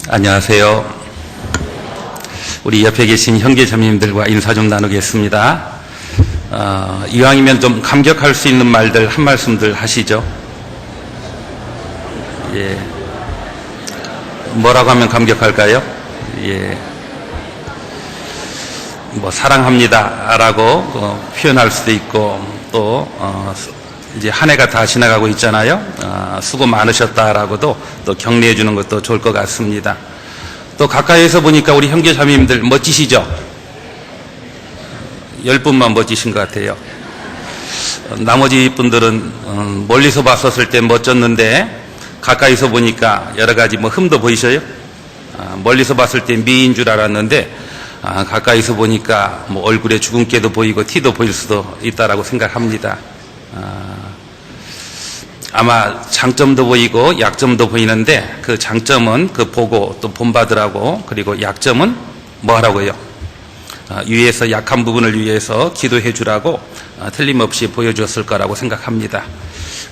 안녕하세요. 우리 옆에 계신 형제자매님들과 인사 좀 나누겠습니다. 이왕이면 좀 감격할 수 있는 말들 한 말씀들 하시죠. 예. 뭐라고 하면 감격할까요? 예. 뭐 사랑합니다라고 표현할 수도 있고 또 이제 한 해가 다 지나가고 있잖아요. 수고 많으셨다라고도 또 격려해 주는 것도 좋을 것 같습니다. 또 가까이에서 보니까 우리 형제자매님들 멋지시죠? 10분만 멋지신 것 같아요. 나머지 분들은 멀리서 봤었을 때 멋졌는데 가까이서 보니까 여러 가지 뭐 흠도 보이셔요? 멀리서 봤을 때 미인 줄 알았는데 가까이서 보니까 뭐 얼굴에 주근깨도 보이고 티도 보일 수도 있다라고 생각합니다. 아마 장점도 보이고 약점도 보이는데 그 장점은 그 보고 또 본받으라고, 그리고 약점은 뭐 하라고요? 위에서 약한 부분을 위해서 기도해 주라고 틀림없이 보여주었을 거라고 생각합니다.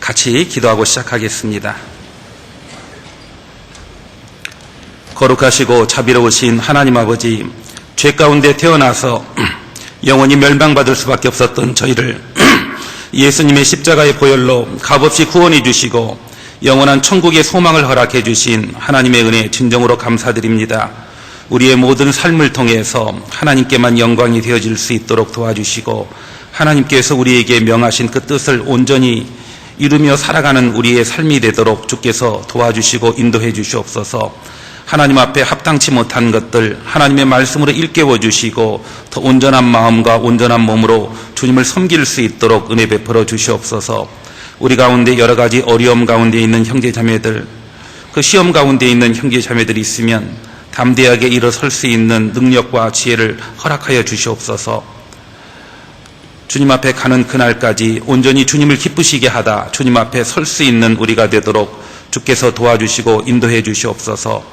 같이 기도하고 시작하겠습니다. 거룩하시고 자비로우신 하나님 아버지, 죄 가운데 태어나서 영원히 멸망받을 수밖에 없었던 저희를 예수님의 십자가의 보혈로 값없이 구원해 주시고 영원한 천국의 소망을 허락해 주신 하나님의 은혜 진정으로 감사드립니다. 우리의 모든 삶을 통해서 하나님께만 영광이 되어질 수 있도록 도와주시고 하나님께서 우리에게 명하신 그 뜻을 온전히 이루며 살아가는 우리의 삶이 되도록 주께서 도와주시고 인도해 주시옵소서. 하나님 앞에 합당치 못한 것들 하나님의 말씀으로 일깨워 주시고 더 온전한 마음과 온전한 몸으로 주님을 섬길 수 있도록 은혜 베풀어 주시옵소서. 우리 가운데 여러 가지 어려움 가운데 있는 형제자매들, 그 시험 가운데 있는 형제자매들이 있으면 담대하게 일어설 수 있는 능력과 지혜를 허락하여 주시옵소서. 주님 앞에 가는 그날까지 온전히 주님을 기쁘시게 하다 주님 앞에 설 수 있는 우리가 되도록 주께서 도와주시고 인도해 주시옵소서.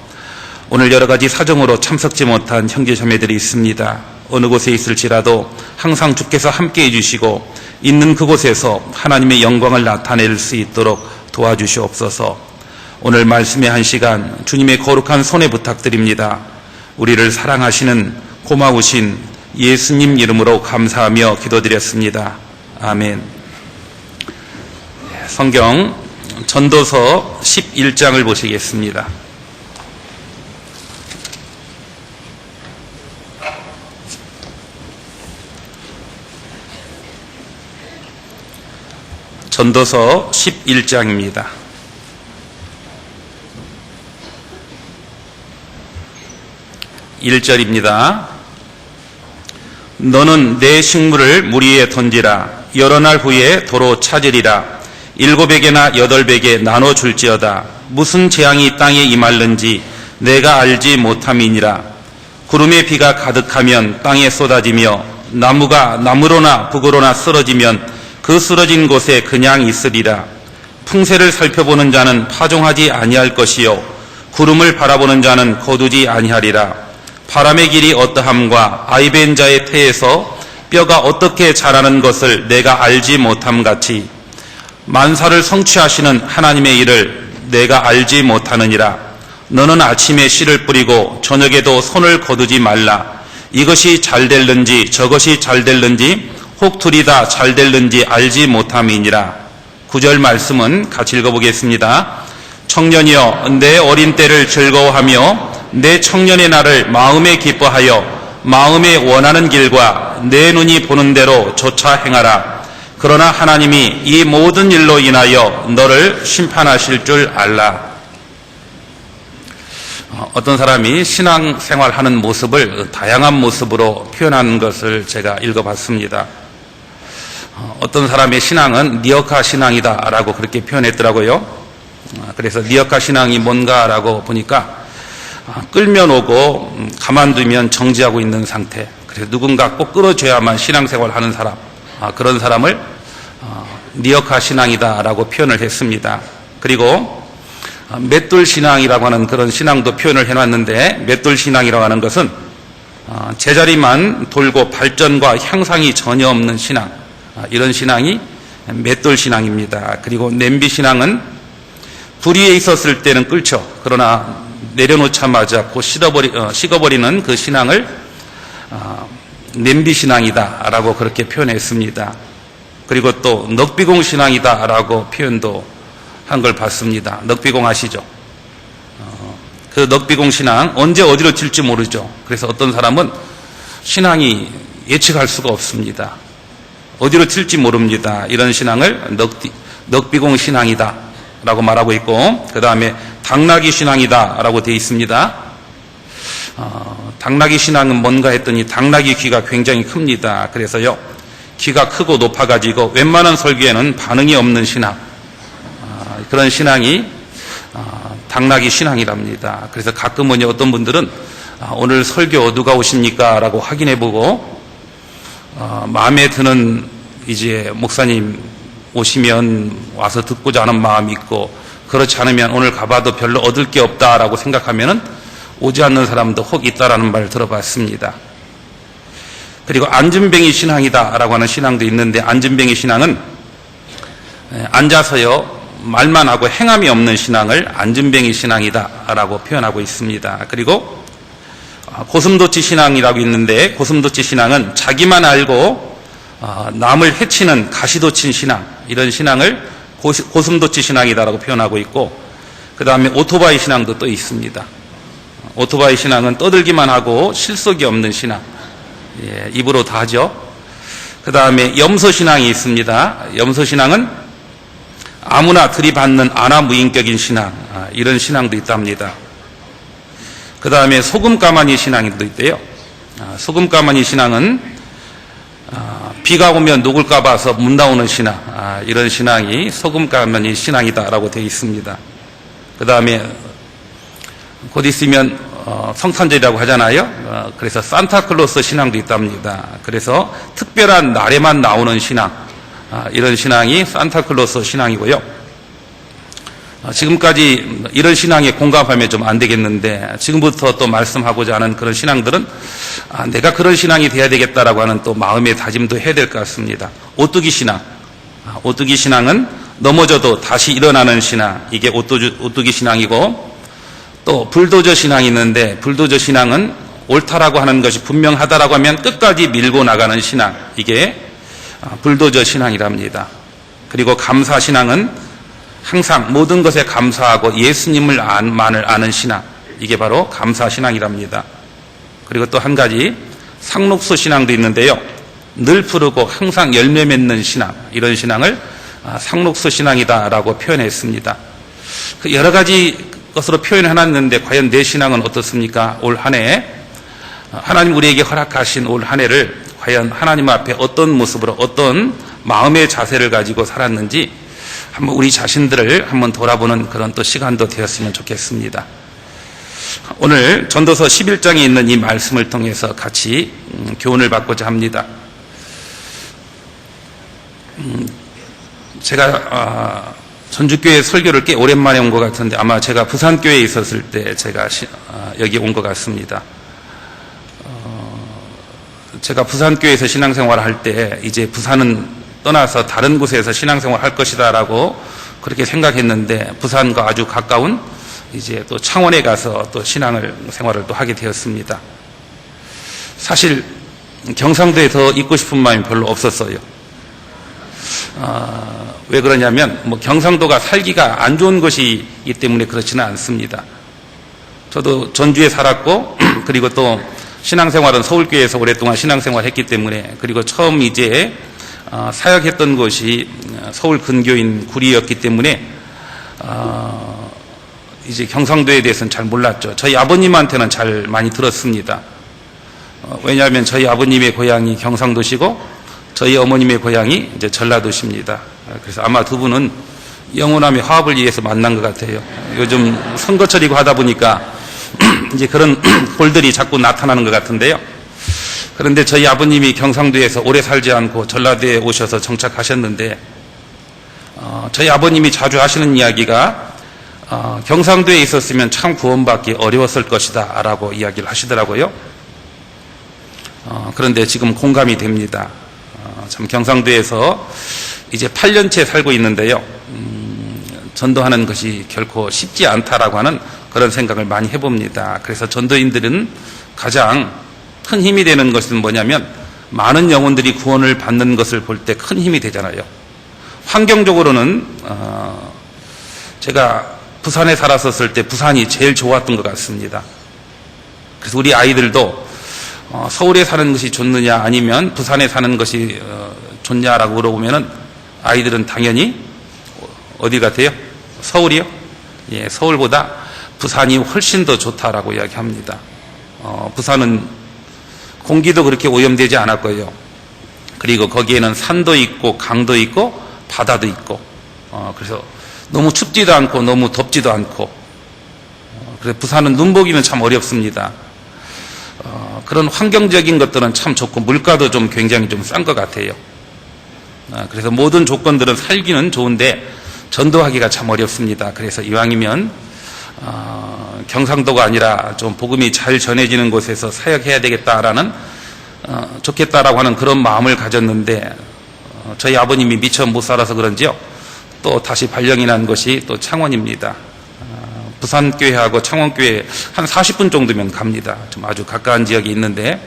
오늘 여러 가지 사정으로 참석지 못한 형제자매들이 있습니다. 어느 곳에 있을지라도 항상 주께서 함께해 주시고 있는 그곳에서 하나님의 영광을 나타낼 수 있도록 도와주시옵소서. 오늘 말씀의 한 시간 주님의 거룩한 손에 부탁드립니다. 우리를 사랑하시는 고마우신 예수님 이름으로 감사하며 기도드렸습니다. 아멘. 성경 전도서 11장을 보시겠습니다. 전도서 11장입니다. 1절입니다. 너는 내 식물을 물 위에 던지라. 여러 날 후에 도로 찾으리라. 7배개나 8배개 나눠줄지어다. 무슨 재앙이 땅에 임할는지 내가 알지 못함이니라. 구름에 비가 가득하면 땅에 쏟아지며 나무가 나무로나 북으로나 쓰러지면 그 쓰러진 곳에 그냥 있으리라. 풍세를 살펴보는 자는 파종하지 아니할 것이요 구름을 바라보는 자는 거두지 아니하리라. 바람의 길이 어떠함과 아이벤 자의 태에서 뼈가 어떻게 자라는 것을 내가 알지 못함 같이 만사를 성취하시는 하나님의 일을 내가 알지 못하느니라. 너는 아침에 씨를 뿌리고 저녁에도 손을 거두지 말라. 이것이 잘 될는지 저것이 잘 될는지 혹 둘이 다 잘 될는지 알지 못함이니라. 9절 말씀은 같이 읽어보겠습니다. 청년이여 내 어린 때를 즐거워하며 내 청년의 날을 마음에 기뻐하여 마음에 원하는 길과 내 눈이 보는 대로 조차 행하라. 그러나 하나님이 이 모든 일로 인하여 너를 심판하실 줄 알라. 어떤 사람이 신앙생활하는 모습을 다양한 모습으로 표현하는 것을 제가 읽어봤습니다. 어떤 사람의 신앙은 니어카 신앙이다라고 그렇게 표현했더라고요. 그래서 니어카 신앙이 뭔가라고 보니까 끌면 오고 가만두면 정지하고 있는 상태. 그래서 누군가 꼭 끌어줘야만 신앙생활을 하는 사람, 그런 사람을 니어카 신앙이다라고 표현을 했습니다. 그리고 맷돌 신앙이라고 하는 그런 신앙도 표현을 해놨는데, 맷돌 신앙이라고 하는 것은 제자리만 돌고 발전과 향상이 전혀 없는 신앙, 이런 신앙이 맷돌 신앙입니다. 그리고 냄비 신앙은 불 위에 있었을 때는 끓죠. 그러나 내려놓자마자 곧 식어버리는 그 신앙을 냄비신앙이다라고 그렇게 표현했습니다. 그리고 또 넉비공 신앙이다라고 표현도 한 걸 봤습니다. 넉비공 아시죠? 그 넉비공 신앙 언제 어디로 튈지 모르죠. 그래서 어떤 사람은 신앙이 예측할 수가 없습니다. 어디로 튈지 모릅니다. 이런 신앙을 넉비공 신앙이다 라고 말하고 있고, 그 다음에 당나귀 신앙이다 라고 되어 있습니다. 당나귀 신앙은 뭔가 했더니 당나귀 귀가 굉장히 큽니다. 그래서요, 귀가 크고 높아가지고 웬만한 설교에는 반응이 없는 신앙, 그런 신앙이 당나귀 신앙이랍니다. 그래서 가끔은 어떤 분들은 오늘 설교 누가 오십니까? 라고 확인해보고 마음에 드는 이제 목사님 오시면 와서 듣고자 하는 마음이 있고, 그렇지 않으면 오늘 가봐도 별로 얻을 게 없다라고 생각하면은 오지 않는 사람도 혹 있다라는 말을 들어봤습니다. 그리고 안진뱅이 신앙이다라고 하는 신앙도 있는데, 안진뱅이 신앙은 앉아서요 말만 하고 행함이 없는 신앙을 안진뱅이 신앙이다라고 표현하고 있습니다. 그리고 고슴도치 신앙이라고 있는데, 고슴도치 신앙은 자기만 알고 남을 해치는 가시도친 신앙, 이런 신앙을 고슴도치 신앙이다라고 표현하고 있고, 그 다음에 오토바이 신앙도 또 있습니다. 오토바이 신앙은 떠들기만 하고 실속이 없는 신앙, 입으로 다 하죠. 그 다음에 염소신앙이 있습니다. 염소신앙은 아무나 들이받는 아나무인격인 신앙, 이런 신앙도 있답니다. 그 다음에 소금가마니 신앙도 있대요. 소금가마니 신앙은 비가 오면 녹을까 봐서 문 나오는 신앙, 이런 신앙이 소금가마니 신앙이다라고 되어 있습니다. 그 다음에 곧 있으면 성탄절이라고 하잖아요. 그래서 산타클로스 신앙도 있답니다. 그래서 특별한 날에만 나오는 신앙, 이런 신앙이 산타클로스 신앙이고요. 지금까지 이런 신앙에 공감하면 좀 안 되겠는데, 지금부터 또 말씀하고자 하는 그런 신앙들은 내가 그런 신앙이 돼야 되겠다라고 하는 또 마음의 다짐도 해야 될 것 같습니다. 오뚜기 신앙, 오뚜기 신앙은 넘어져도 다시 일어나는 신앙, 이게 오뚜기 신앙이고, 또 불도저 신앙이 있는데, 불도저 신앙은 옳다라고 하는 것이 분명하다라고 하면 끝까지 밀고 나가는 신앙, 이게 불도저 신앙이랍니다. 그리고 감사 신앙은 항상 모든 것에 감사하고 예수님만을 아는 신앙, 이게 바로 감사 신앙이랍니다. 그리고 또 한 가지 상록수 신앙도 있는데요, 늘 푸르고 항상 열매 맺는 신앙, 이런 신앙을 상록수 신앙이다라고 표현했습니다. 그 여러 가지 것으로 표현해놨는데 과연 내 신앙은 어떻습니까? 올 한 해 하나님 우리에게 허락하신 올 한 해를 과연 하나님 앞에 어떤 모습으로, 어떤 마음의 자세를 가지고 살았는지 한번 우리 자신들을 한번 돌아보는 그런 또 시간도 되었으면 좋겠습니다. 오늘 전도서 11장에 있는 이 말씀을 통해서 같이 교훈을 받고자 합니다. 제가 전주교회 설교를 꽤 오랜만에 온 것 같은데, 아마 제가 부산교회에 있었을 때 제가 여기 온 것 같습니다. 제가 부산교회에서 신앙생활을 할 때 이제 부산은 떠나서 다른 곳에서 신앙생활을 할 것이다라고 그렇게 생각했는데, 부산과 아주 가까운 이제 또 창원에 가서 또 생활을 또 하게 되었습니다. 사실 경상도에 더 있고 싶은 마음이 별로 없었어요. 왜 그러냐면 경상도가 살기가 안 좋은 곳이기 때문에 그렇지는 않습니다. 저도 전주에 살았고, 그리고 또 신앙생활은 서울교회에서 오랫동안 신앙생활을 했기 때문에, 그리고 처음 이제 사역했던 곳이 서울 근교인 구리였기 때문에 이제 경상도에 대해서는 잘 몰랐죠. 저희 아버님한테는 잘 많이 들었습니다. 왜냐하면 저희 아버님의 고향이 경상도시고 저희 어머님의 고향이 이제 전라도시입니다. 그래서 아마 두 분은 영원함의 화합을 위해서 만난 것 같아요. 요즘 선거철이고 하다 보니까 이제 그런 꼴들이 자꾸 나타나는 것 같은데요. 그런데 저희 아버님이 경상도에서 오래 살지 않고 전라도에 오셔서 정착하셨는데, 저희 아버님이 자주 하시는 이야기가 경상도에 있었으면 참 구원받기 어려웠을 것이다 라고 이야기를 하시더라고요. 그런데 지금 공감이 됩니다. 참 경상도에서 이제 8년째 살고 있는데요. 전도하는 것이 결코 쉽지 않다라고 하는 그런 생각을 많이 해봅니다. 그래서 전도인들은 가장 큰 힘이 되는 것은 뭐냐면 많은 영혼들이 구원을 받는 것을 볼 때 큰 힘이 되잖아요. 환경적으로는 제가 부산에 살았었을 때 부산이 제일 좋았던 것 같습니다. 그래서 우리 아이들도 서울에 사는 것이 좋느냐 아니면 부산에 사는 것이 좋냐라고 물어보면은 아이들은 당연히 어디 같아요? 서울이요? 예, 서울보다 부산이 훨씬 더 좋다라고 이야기합니다. 부산은 공기도 그렇게 오염되지 않았고요. 그리고 거기에는 산도 있고 강도 있고 바다도 있고 그래서 너무 춥지도 않고 너무 덥지도 않고 그래서 부산은 눈 보기는 참 어렵습니다. 그런 환경적인 것들은 참 좋고 물가도 좀 굉장히 좀 싼 것 같아요. 그래서 모든 조건들은 살기는 좋은데 전도하기가 참 어렵습니다. 그래서 이왕이면 경상도가 아니라 좀 복음이 잘 전해지는 곳에서 사역해야 되겠다라는 좋겠다라고 하는 그런 마음을 가졌는데 저희 아버님이 미처 못 살아서 그런지요. 또 다시 발령이 난 것이 또 창원입니다. 부산교회하고 창원교회 한 40분 정도면 갑니다. 좀 아주 가까운 지역에 있는데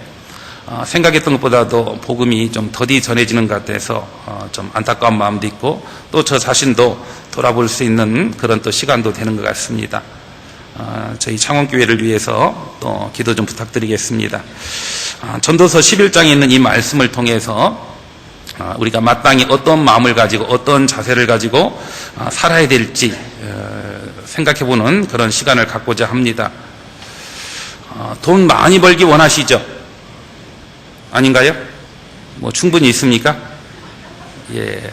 생각했던 것보다도 복음이 좀 더디 전해지는 것 같아서 좀 안타까운 마음도 있고 또 저 자신도 돌아볼 수 있는 그런 또 시간도 되는 것 같습니다. 저희 창원교회를 위해서 또 기도 좀 부탁드리겠습니다. 전도서 11장에 있는 이 말씀을 통해서 우리가 마땅히 어떤 마음을 가지고 어떤 자세를 가지고 살아야 될지 생각해보는 그런 시간을 갖고자 합니다. 돈 많이 벌기 원하시죠? 아닌가요? 뭐 충분히 있습니까? 예.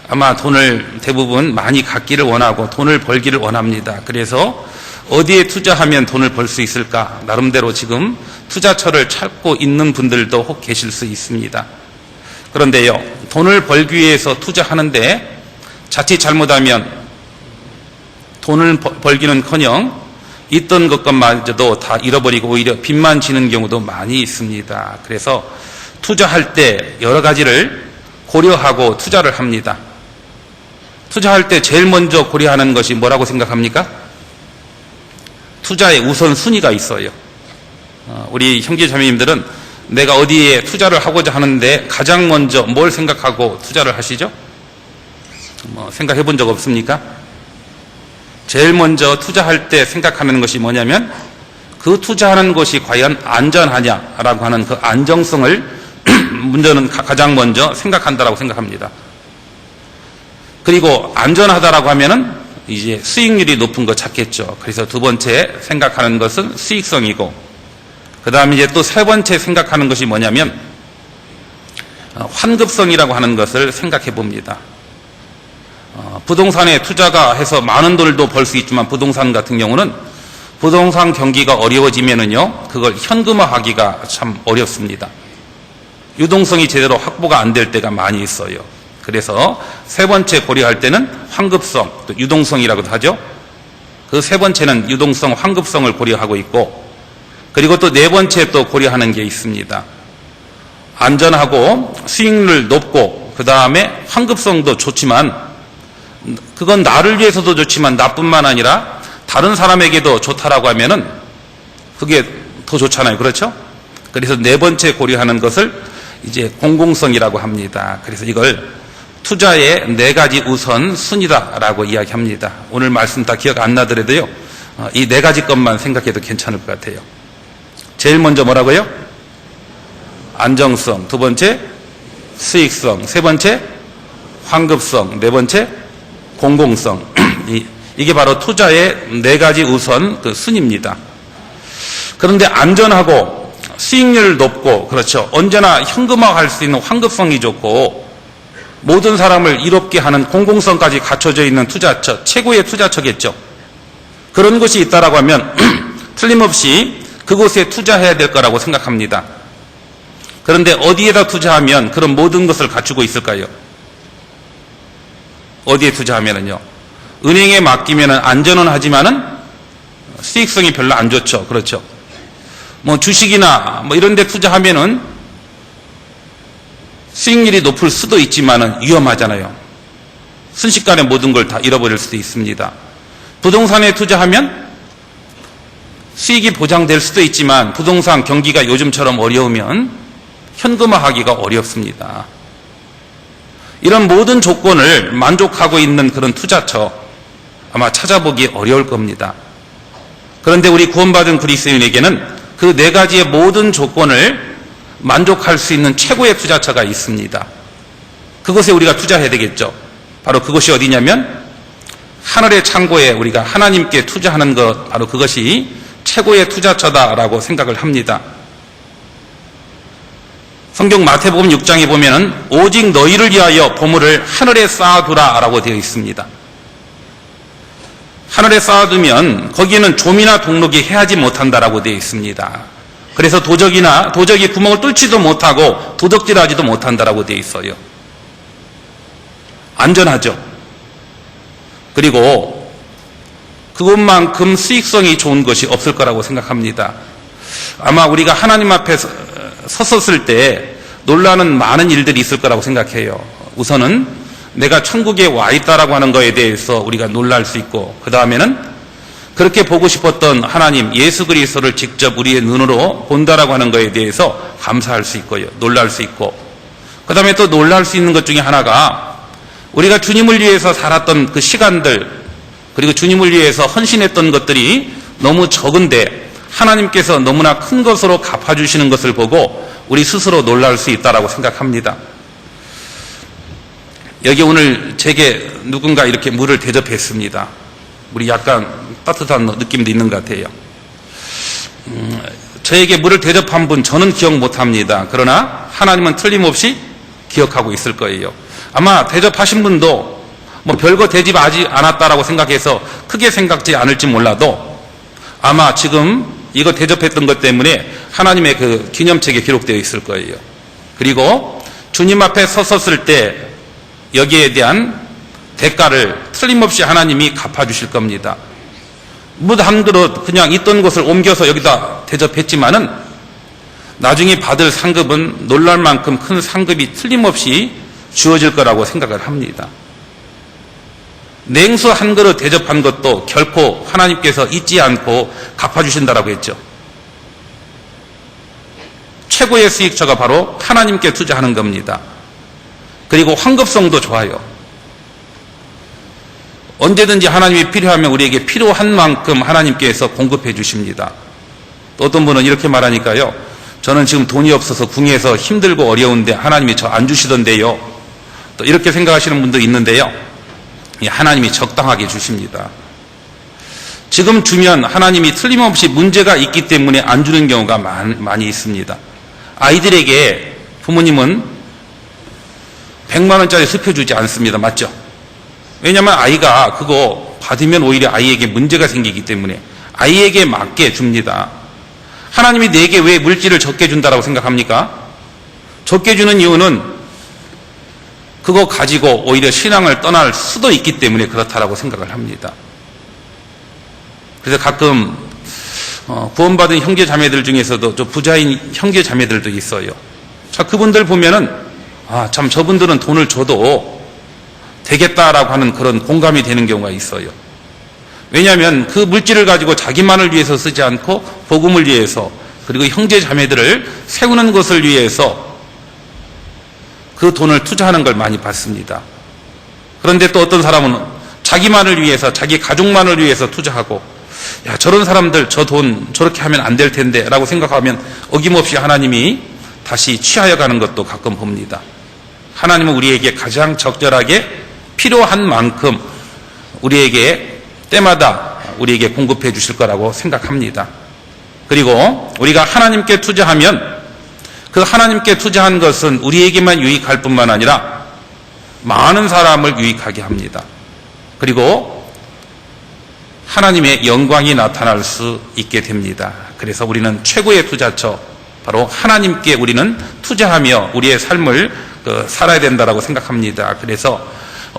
아마 돈을 대부분 많이 갖기를 원하고 돈을 벌기를 원합니다. 그래서 어디에 투자하면 돈을 벌 수 있을까? 나름대로 지금 투자처를 찾고 있는 분들도 혹 계실 수 있습니다. 그런데요, 돈을 벌기 위해서 투자하는데 자칫 잘못하면 돈을 벌기는커녕 있던 것마저도 다 잃어버리고 오히려 빚만 지는 경우도 많이 있습니다. 그래서 투자할 때 여러 가지를 고려하고 투자를 합니다. 투자할 때 제일 먼저 고려하는 것이 뭐라고 생각합니까? 투자의 우선순위가 있어요. 우리 형제자매님들은 내가 어디에 투자를 하고자 하는데 가장 먼저 뭘 생각하고 투자를 하시죠? 생각해 본 적 없습니까? 제일 먼저 투자할 때 생각하는 것이 뭐냐면 그 투자하는 것이 과연 안전하냐라고 하는 그 안정성을 문제는 가장 먼저 생각한다라고 생각합니다. 그리고 안전하다라고 하면은 이제 수익률이 높은 거 찾겠죠. 그래서 두 번째 생각하는 것은 수익성이고, 그 다음에 이제 또 세 번째 생각하는 것이 뭐냐면 환급성이라고 하는 것을 생각해 봅니다. 부동산에 투자가 해서 많은 돈도 벌 수 있지만 부동산 같은 경우는 부동산 경기가 어려워지면은요, 그걸 현금화하기가 참 어렵습니다. 유동성이 제대로 확보가 안 될 때가 많이 있어요. 그래서 세 번째 고려할 때는 환급성, 또 유동성이라고도 하죠. 그 세 번째는 유동성, 환급성을 고려하고 있고, 그리고 또 네 번째 또 고려하는 게 있습니다. 안전하고 수익률 높고 그 다음에 환급성도 좋지만 그건 나를 위해서도 좋지만 나뿐만 아니라 다른 사람에게도 좋다라고 하면은 그게 더 좋잖아요. 그렇죠? 그래서 네 번째 고려하는 것을 이제 공공성이라고 합니다. 그래서 이걸 투자의 네 가지 우선 순위다라고 이야기합니다. 오늘 말씀 다 기억 안 나더라도요, 이 네 가지 것만 생각해도 괜찮을 것 같아요. 제일 먼저 뭐라고요? 안정성, 두 번째 수익성, 세 번째 환급성, 네 번째 공공성. 이게 바로 투자의 네 가지 우선 그 순입니다. 그런데 안전하고 수익률 높고, 그렇죠, 언제나 현금화할 수 있는 환급성이 좋고 모든 사람을 이롭게 하는 공공성까지 갖춰져 있는 투자처, 최고의 투자처겠죠. 그런 곳이 있다라고 하면 틀림없이 그곳에 투자해야 될 거라고 생각합니다. 그런데 어디에다 투자하면 그런 모든 것을 갖추고 있을까요? 어디에 투자하면은요, 은행에 맡기면은 안전은 하지만은 수익성이 별로 안 좋죠. 그렇죠. 뭐 주식이나 뭐 이런 데 투자하면은 수익률이 높을 수도 있지만은 위험하잖아요. 순식간에 모든 걸 다 잃어버릴 수도 있습니다. 부동산에 투자하면 수익이 보장될 수도 있지만 부동산 경기가 요즘처럼 어려우면 현금화하기가 어렵습니다. 이런 모든 조건을 만족하고 있는 그런 투자처 아마 찾아보기 어려울 겁니다. 그런데 우리 구원받은 그리스도인에게는 그 네 가지의 모든 조건을 만족할 수 있는 최고의 투자처가 있습니다. 그것에 우리가 투자해야 되겠죠. 바로 그것이 어디냐면 하늘의 창고에 우리가 하나님께 투자하는 것, 바로 그것이 최고의 투자처다라고 생각을 합니다. 성경 마태복음 6장에 보면은 오직 너희를 위하여 보물을 하늘에 쌓아두라 라고 되어 있습니다. 하늘에 쌓아두면 거기에는 좀이나 동록이 해하지 못한다라고 되어 있습니다. 그래서 도적이 구멍을 뚫지도 못하고 도둑질하지도 못한다라고 되어 있어요. 안전하죠. 그리고 그것만큼 수익성이 좋은 것이 없을 거라고 생각합니다. 아마 우리가 하나님 앞에 섰었을 때 놀라는 많은 일들이 있을 거라고 생각해요. 우선은 내가 천국에 와 있다라고 하는 거에 대해서 우리가 놀랄 수 있고, 그 다음에는 그렇게 보고 싶었던 하나님 예수 그리스도를 직접 우리의 눈으로 본다라고 하는 거에 대해서 감사할 수 있고요, 놀랄 수 있고, 그 다음에 또 놀랄 수 있는 것 중에 하나가 우리가 주님을 위해서 살았던 그 시간들, 그리고 주님을 위해서 헌신했던 것들이 너무 적은데 하나님께서 너무나 큰 것으로 갚아주시는 것을 보고 우리 스스로 놀랄 수 있다라고 생각합니다. 여기 오늘 제게 누군가 이렇게 물을 대접했습니다. 물이 약간 따뜻한 느낌도 있는 것 같아요. 저에게 물을 대접한 분 저는 기억 못합니다. 그러나 하나님은 틀림없이 기억하고 있을 거예요. 아마 대접하신 분도 뭐 별거 대접하지 않았다라고 생각해서 크게 생각지 않을지 몰라도 아마 지금 이거 대접했던 것 때문에 하나님의 그 기념책에 기록되어 있을 거예요. 그리고 주님 앞에 섰었을 때 여기에 대한 대가를 틀림없이 하나님이 갚아주실 겁니다. 한 그릇 그냥 있던 것을 옮겨서 여기다 대접했지만은 나중에 받을 상급은 놀랄 만큼 큰 상급이 틀림없이 주어질 거라고 생각을 합니다. 냉수 한 그릇 대접한 것도 결코 하나님께서 잊지 않고 갚아주신다라고 했죠. 최고의 수익처가 바로 하나님께 투자하는 겁니다. 그리고 환급성도 좋아요. 언제든지 하나님이 필요하면 우리에게 필요한 만큼 하나님께서 공급해 주십니다. 또 어떤 분은 이렇게 말하니까요, 저는 지금 돈이 없어서 궁에서 힘들고 어려운데 하나님이 저 안 주시던데요. 또 이렇게 생각하시는 분도 있는데요, 하나님이 적당하게 주십니다. 지금 주면 하나님이 틀림없이 문제가 있기 때문에 안 주는 경우가 많이 있습니다. 아이들에게 부모님은 100만 원짜리 수표 주지 않습니다. 맞죠? 왜냐하면 아이가 그거 받으면 오히려 아이에게 문제가 생기기 때문에 아이에게 맞게 줍니다. 하나님이 내게 왜 물질을 적게 준다라고 생각합니까? 적게 주는 이유는 그거 가지고 오히려 신앙을 떠날 수도 있기 때문에 그렇다라고 생각을 합니다. 그래서 가끔 구원받은 형제 자매들 중에서도 좀 부자인 형제 자매들도 있어요. 자, 그분들 보면은 참 저분들은 돈을 줘도 되겠다라고 하는 그런 공감이 되는 경우가 있어요. 왜냐하면 그 물질을 가지고 자기만을 위해서 쓰지 않고 복음을 위해서, 그리고 형제 자매들을 세우는 것을 위해서 그 돈을 투자하는 걸 많이 봤습니다. 그런데 또 어떤 사람은 자기만을 위해서, 자기 가족만을 위해서 투자하고, 야, 저런 사람들 저 돈 저렇게 하면 안 될 텐데 라고 생각하면 어김없이 하나님이 다시 취하여 가는 것도 가끔 봅니다. 하나님은 우리에게 가장 적절하게 필요한 만큼 우리에게 때마다 우리에게 공급해 주실 거라고 생각합니다. 그리고 우리가 하나님께 투자하면 그 하나님께 투자한 것은 우리에게만 유익할 뿐만 아니라 많은 사람을 유익하게 합니다. 그리고 하나님의 영광이 나타날 수 있게 됩니다. 그래서 우리는 최고의 투자처, 바로 하나님께 우리는 투자하며 우리의 삶을 살아야 된다고 생각합니다. 그래서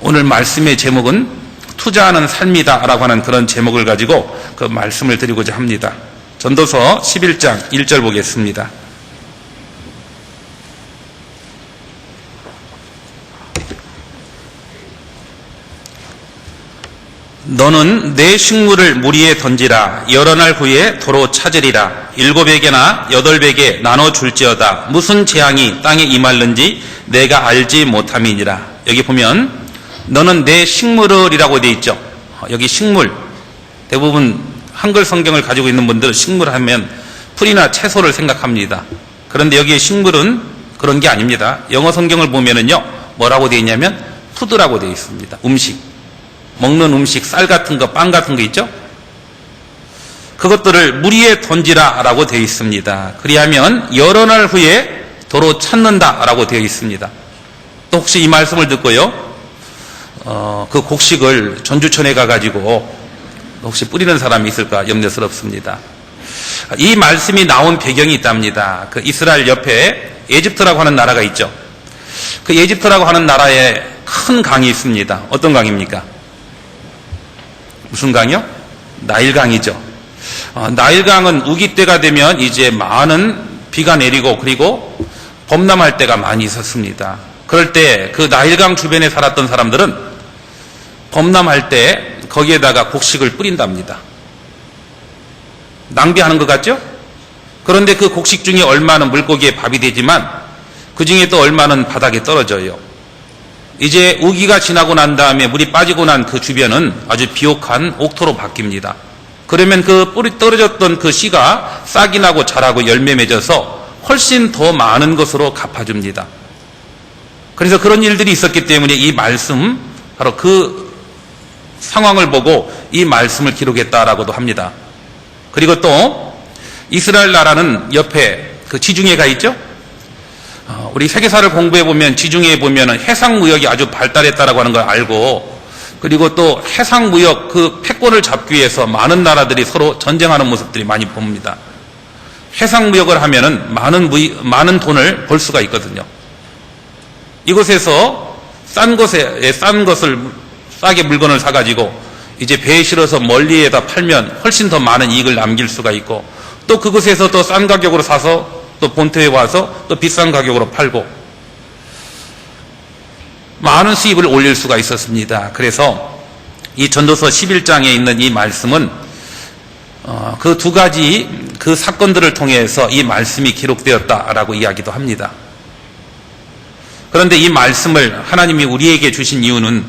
오늘 말씀의 제목은 투자하는 삶이다 라고 하는 그런 제목을 가지고 그 말씀을 드리고자 합니다. 전도서 11장 1절 보겠습니다. 너는 내 식물을 물 위에 던지라. 여러 날 후에 도로 찾으리라. 7에게나 8에게 나눠 줄지어다. 무슨 재앙이 땅에 임할는지 내가 알지 못함이니라. 여기 보면 너는 내 식물을이라고 되어 있죠. 여기 식물, 대부분 한글 성경을 가지고 있는 분들은 식물 하면 풀이나 채소를 생각합니다. 그런데 여기에 식물은 그런 게 아닙니다. 영어 성경을 보면은요, 뭐라고 되어 있냐면 푸드라고 되어 있습니다. 음식, 먹는 음식, 쌀 같은 거, 빵 같은 거 있죠? 그것들을 물 위에 던지라 라고 되어 있습니다. 그리하면 여러 날 후에 도로 찾는다 라고 되어 있습니다. 또 혹시 이 말씀을 듣고요, 그 곡식을 전주천에 가가지고 혹시 뿌리는 사람이 있을까 염려스럽습니다. 이 말씀이 나온 배경이 있답니다. 그 이스라엘 옆에 에집트라고 하는 나라가 있죠. 그 에집트라고 하는 나라에 큰 강이 있습니다. 어떤 강입니까? 무슨 강이요? 나일강이죠. 나일강은 우기 때가 되면 이제 많은 비가 내리고 그리고 범람할 때가 많이 있었습니다. 그럴 때 그 나일강 주변에 살았던 사람들은 범람할 때 거기에다가 곡식을 뿌린답니다. 낭비하는 것 같죠? 그런데 그 곡식 중에 얼마는 물고기의 밥이 되지만 그 중에 또 얼마는 바닥에 떨어져요. 이제 우기가 지나고 난 다음에 물이 빠지고 난 그 주변은 아주 비옥한 옥토로 바뀝니다. 그러면 그 뿌리 떨어졌던 그 씨가 싹이 나고 자라고 열매 맺어서 훨씬 더 많은 것으로 갚아줍니다. 그래서 그런 일들이 있었기 때문에 이 말씀, 바로 그 상황을 보고 이 말씀을 기록했다라고도 합니다. 그리고 또 이스라엘 나라는 옆에 그 지중해가 있죠? 우리 세계사를 공부해 보면 지중해에 보면 해상 무역이 아주 발달했다라고 하는 걸 알고, 그리고 또 해상 무역 그 패권을 잡기 위해서 많은 나라들이 서로 전쟁하는 모습들이 많이 봅니다. 해상 무역을 하면은 많은 돈을 벌 수가 있거든요. 이곳에서 싼 것을 싸게 물건을 사가지고 이제 배에 실어서 멀리에다 팔면 훨씬 더 많은 이익을 남길 수가 있고, 또 그곳에서 또 싼 가격으로 사서 또 본토에 와서 또 비싼 가격으로 팔고 많은 수입을 올릴 수가 있었습니다. 그래서 이 전도서 11장에 있는 이 말씀은 그 두 가지 그 사건들을 통해서 이 말씀이 기록되었다라고 이야기도 합니다. 그런데 이 말씀을 하나님이 우리에게 주신 이유는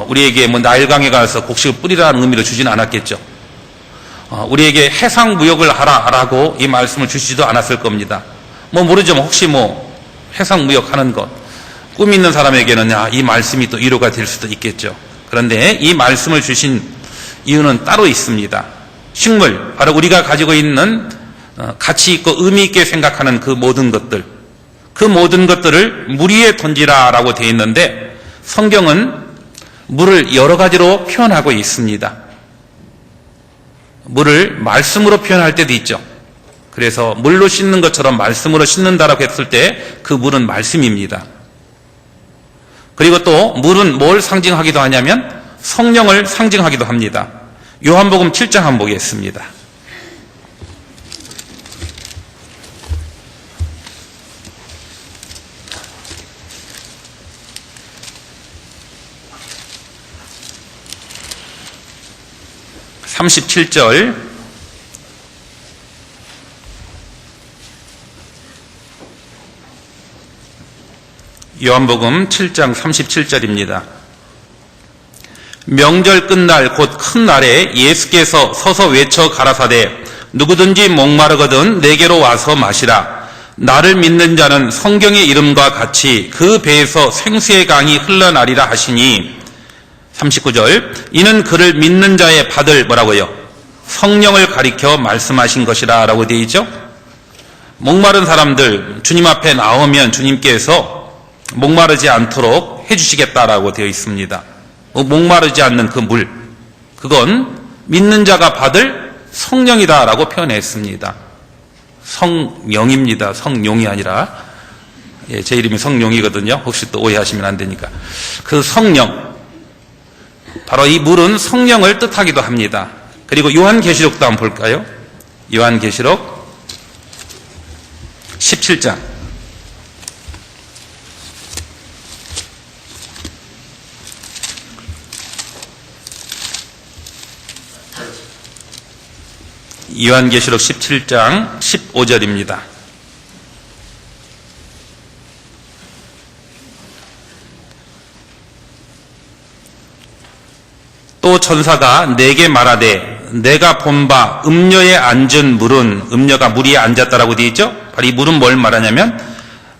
우리에게 뭐 나일강에 가서 곡식을 뿌리라는 의미로 주진 않았겠죠. 우리에게 해상 무역을 하라라고 이 말씀을 주시지도 않았을 겁니다. 뭐 모르죠. 혹시 뭐 해상 무역하는 것 꿈 있는 사람에게는 이 말씀이 또 위로가 될 수도 있겠죠. 그런데 이 말씀을 주신 이유는 따로 있습니다. 식물, 바로 우리가 가지고 있는 가치 있고 의미 있게 생각하는 그 모든 것들을 물 위에 던지라라고 되어 있는데, 성경은 물을 여러 가지로 표현하고 있습니다. 물을 말씀으로 표현할 때도 있죠. 그래서 물로 씻는 것처럼 말씀으로 씻는다라고 했을 때 그 물은 말씀입니다. 그리고 또 물은 뭘 상징하기도 하냐면 성령을 상징하기도 합니다. 요한복음 7장 한번 보겠습니다. (37절) 요한복음 7장 37절입니다. 명절 끝날 곧 큰 날에 예수께서 서서 외쳐 가라사대 누구든지 목마르거든 내게로 와서 마시라. 나를 믿는 자는 성경의 이름과 같이 그 배에서 생수의 강이 흘러나리라 하시니, 39절 이는 그를 믿는 자의 받을 뭐라고요? 성령을 가리켜 말씀하신 것이라 라고 되어 있죠. 목마른 사람들 주님 앞에 나오면 주님께서 목마르지 않도록 해주시겠다라고 되어 있습니다. 목마르지 않는 그 물, 그건 믿는 자가 받을 성령이다라고 표현했습니다. 성령입니다. 성용이 아니라, 제 이름이 성용이거든요. 혹시 또 오해하시면 안 되니까. 그 성령, 바로 이 물은 성령을 뜻하기도 합니다. 그리고 요한계시록도 한번 볼까요? 요한계시록 17장 요한계시록 17장 15절입니다. 또 천사가 내게 말하되 내가 본 바 음녀에 앉은 물은, 음녀가 무리에 앉았다라고 되어 있죠. 바로 이 물은 뭘 말하냐면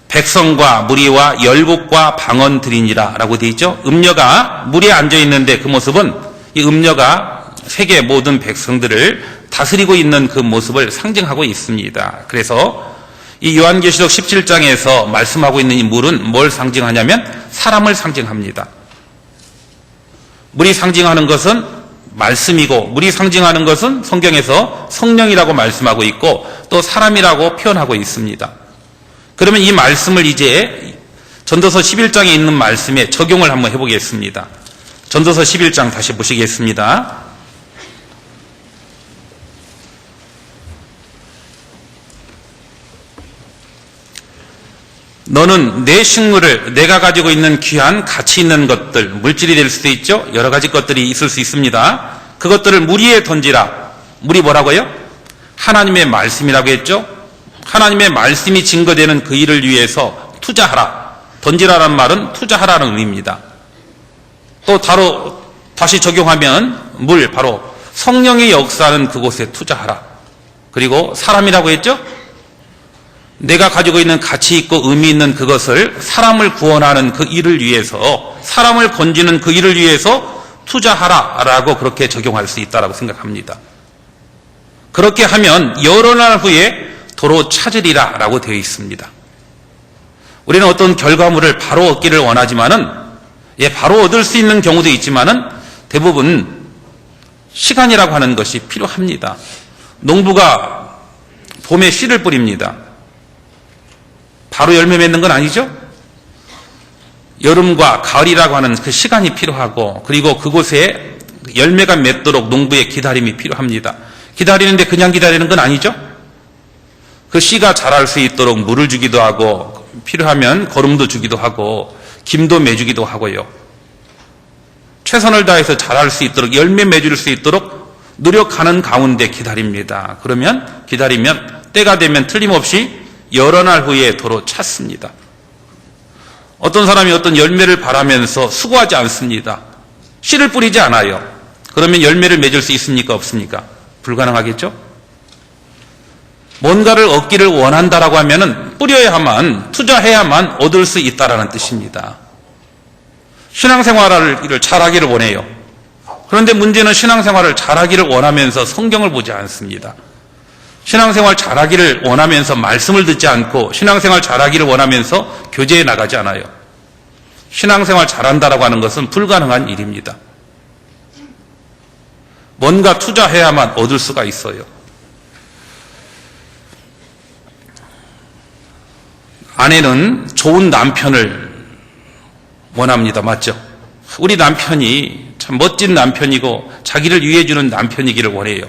백성과 무리와 열국과 방언들이니라 라고 되어 있죠. 음녀가 무리에 앉아 있는데 그 모습은 이 음녀가 세계 모든 백성들을 다스리고 있는 그 모습을 상징하고 있습니다. 그래서 이 요한계시록 17장에서 말씀하고 있는 이 물은 뭘 상징하냐면 사람을 상징합니다. 물이 상징하는 것은 말씀이고, 물이 상징하는 것은 성경에서 성령이라고 말씀하고 있고 또 사람이라고 표현하고 있습니다. 그러면 이 말씀을 이제 전도서 11장에 있는 말씀에 적용을 한번 해보겠습니다. 전도서 11장 다시 보시겠습니다. 너는 내 식물을, 내가 가지고 있는 귀한 가치 있는 것들, 물질이 될 수도 있죠. 여러 가지 것들이 있을 수 있습니다. 그것들을 물 위에 던지라. 물이 뭐라고요? 하나님의 말씀이라고 했죠. 하나님의 말씀이 증거되는 그 일을 위해서 투자하라. 던지라는 말은 투자하라는 의미입니다. 또 다시 적용하면 물, 바로 성령의 역사는 그곳에 투자하라. 그리고 사람이라고 했죠. 내가 가지고 있는 가치 있고 의미 있는 그것을 사람을 구원하는 그 일을 위해서, 사람을 건지는 그 일을 위해서 투자하라라고 그렇게 적용할 수 있다라고 생각합니다. 그렇게 하면 여러 날 후에 도로 찾으리라라고 되어 있습니다. 우리는 어떤 결과물을 바로 얻기를 원하지만은, 바로 얻을 수 있는 경우도 있지만은 대부분 시간이라고 하는 것이 필요합니다. 농부가 봄에 씨를 뿌립니다. 바로 열매 맺는 건 아니죠? 여름과 가을이라고 하는 그 시간이 필요하고, 그리고 그곳에 열매가 맺도록 농부의 기다림이 필요합니다. 기다리는데 그냥 기다리는 건 아니죠? 그 씨가 자랄 수 있도록 물을 주기도 하고, 필요하면 거름도 주기도 하고, 김도 매주기도 하고요. 최선을 다해서 자랄 수 있도록, 열매 맺을 수 있도록 노력하는 가운데 기다립니다. 그러면 기다리면 때가 되면 틀림없이 여러 날 후에 도로 찾습니다. 어떤 사람이 어떤 열매를 바라면서 수고하지 않습니다. 씨를 뿌리지 않아요. 그러면 열매를 맺을 수 있습니까? 없습니까? 불가능하겠죠? 뭔가를 얻기를 원한다라고 하면은 뿌려야만, 투자해야만 얻을 수 있다라는 뜻입니다. 신앙생활을 잘하기를 원해요. 그런데 문제는 신앙생활을 잘하기를 원하면서 성경을 보지 않습니다. 신앙생활 잘하기를 원하면서 말씀을 듣지 않고, 신앙생활 잘하기를 원하면서 교제에 나가지 않아요. 신앙생활 잘한다라고 하는 것은 불가능한 일입니다. 뭔가 투자해야만 얻을 수가 있어요. 아내는 좋은 남편을 원합니다. 맞죠? 우리 남편이 참 멋진 남편이고 자기를 위해주는 남편이기를 원해요.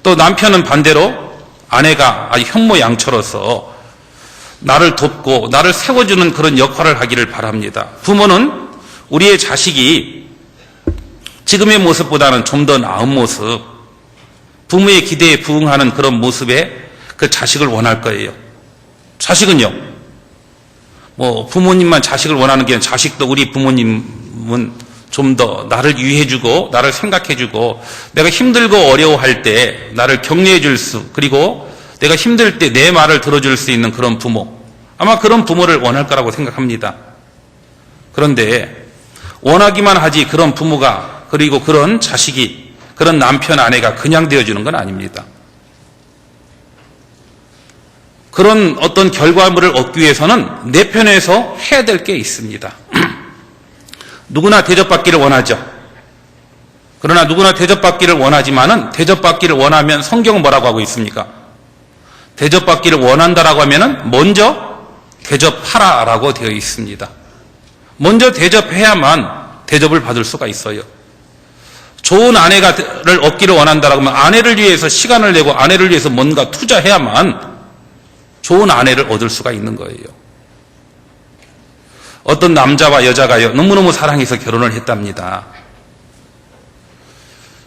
또 남편은 반대로 아내가 아주 현모양처로서 나를 돕고 나를 세워주는 그런 역할을 하기를 바랍니다. 부모는 우리의 자식이 지금의 모습보다는 좀 더 나은 모습, 부모의 기대에 부응하는 그런 모습의 그 자식을 원할 거예요. 자식은요, 부모님만 자식을 원하는 게 아니라 자식도 우리 부모님은 좀 더 나를 위해주고 나를 생각해주고 내가 힘들고 어려워할 때 나를 격려해줄 수, 그리고 내가 힘들 때 내 말을 들어줄 수 있는 그런 부모, 아마 그런 부모를 원할 거라고 생각합니다. 그런데 원하기만 하지 그런 부모가, 그리고 그런 자식이, 그런 남편 아내가 그냥 되어주는 건 아닙니다. 그런 어떤 결과물을 얻기 위해서는 내 편에서 해야 될 게 있습니다. 누구나 대접받기를 원하죠. 그러나 누구나 대접받기를 원하지만은, 대접받기를 원하면 성경은 뭐라고 하고 있습니까? 대접받기를 원한다라고 하면은 먼저 대접하라라고 되어 있습니다. 먼저 대접해야만 대접을 받을 수가 있어요. 좋은 아내를 얻기를 원한다라고 하면 아내를 위해서 시간을 내고 아내를 위해서 뭔가 투자해야만 좋은 아내를 얻을 수가 있는 거예요. 어떤 남자와 여자가요, 너무너무 사랑해서 결혼을 했답니다.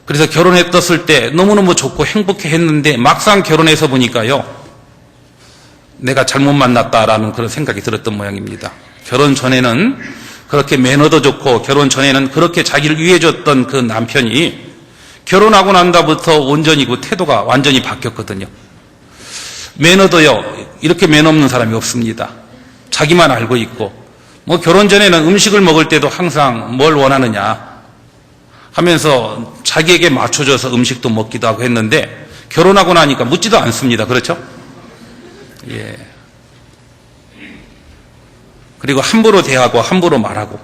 그래서 결혼해 떴을 때 너무너무 좋고 행복해 했는데 막상 결혼해서 보니까요, 내가 잘못 만났다라는 그런 생각이 들었던 모양입니다. 결혼 전에는 그렇게 매너도 좋고 결혼 전에는 그렇게 자기를 위해줬던 그 남편이 결혼하고 난 다음부터 온전히 그 태도가 완전히 바뀌었거든요. 매너도요, 이렇게 매너 없는 사람이 없습니다. 자기만 알고 있고, 뭐 결혼 전에는 음식을 먹을 때도 항상 뭘 원하느냐 하면서 자기에게 맞춰줘서 음식도 먹기도 하고 했는데, 결혼하고 나니까 묻지도 않습니다. 그렇죠? 예. 그리고 함부로 대하고 함부로 말하고,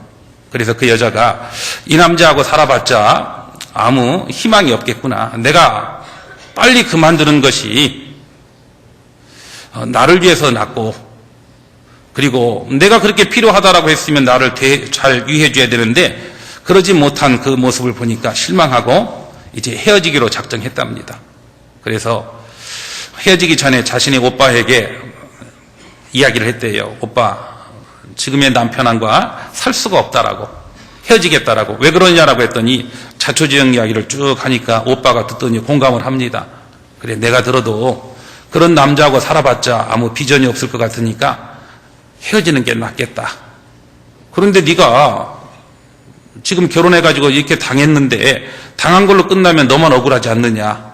그래서 그 여자가 이 남자하고 살아봤자 아무 희망이 없겠구나. 내가 빨리 그만두는 것이 나를 위해서 낫고, 그리고 내가 그렇게 필요하다라고 했으면 나를 잘 위해줘야 되는데 그러지 못한 그 모습을 보니까 실망하고 이제 헤어지기로 작정했답니다. 그래서 헤어지기 전에 자신의 오빠에게 이야기를 했대요. 오빠, 지금의 남편과 살 수가 없다라고, 헤어지겠다라고. 왜 그러냐라고 했더니 자초지종 이야기를 쭉 하니까 오빠가 듣더니 공감을 합니다. 그래, 내가 들어도 그런 남자하고 살아봤자 아무 비전이 없을 것 같으니까 헤어지는 게 낫겠다. 그런데 네가 지금 결혼해가지고 이렇게 당했는데 당한 걸로 끝나면 너만 억울하지 않느냐.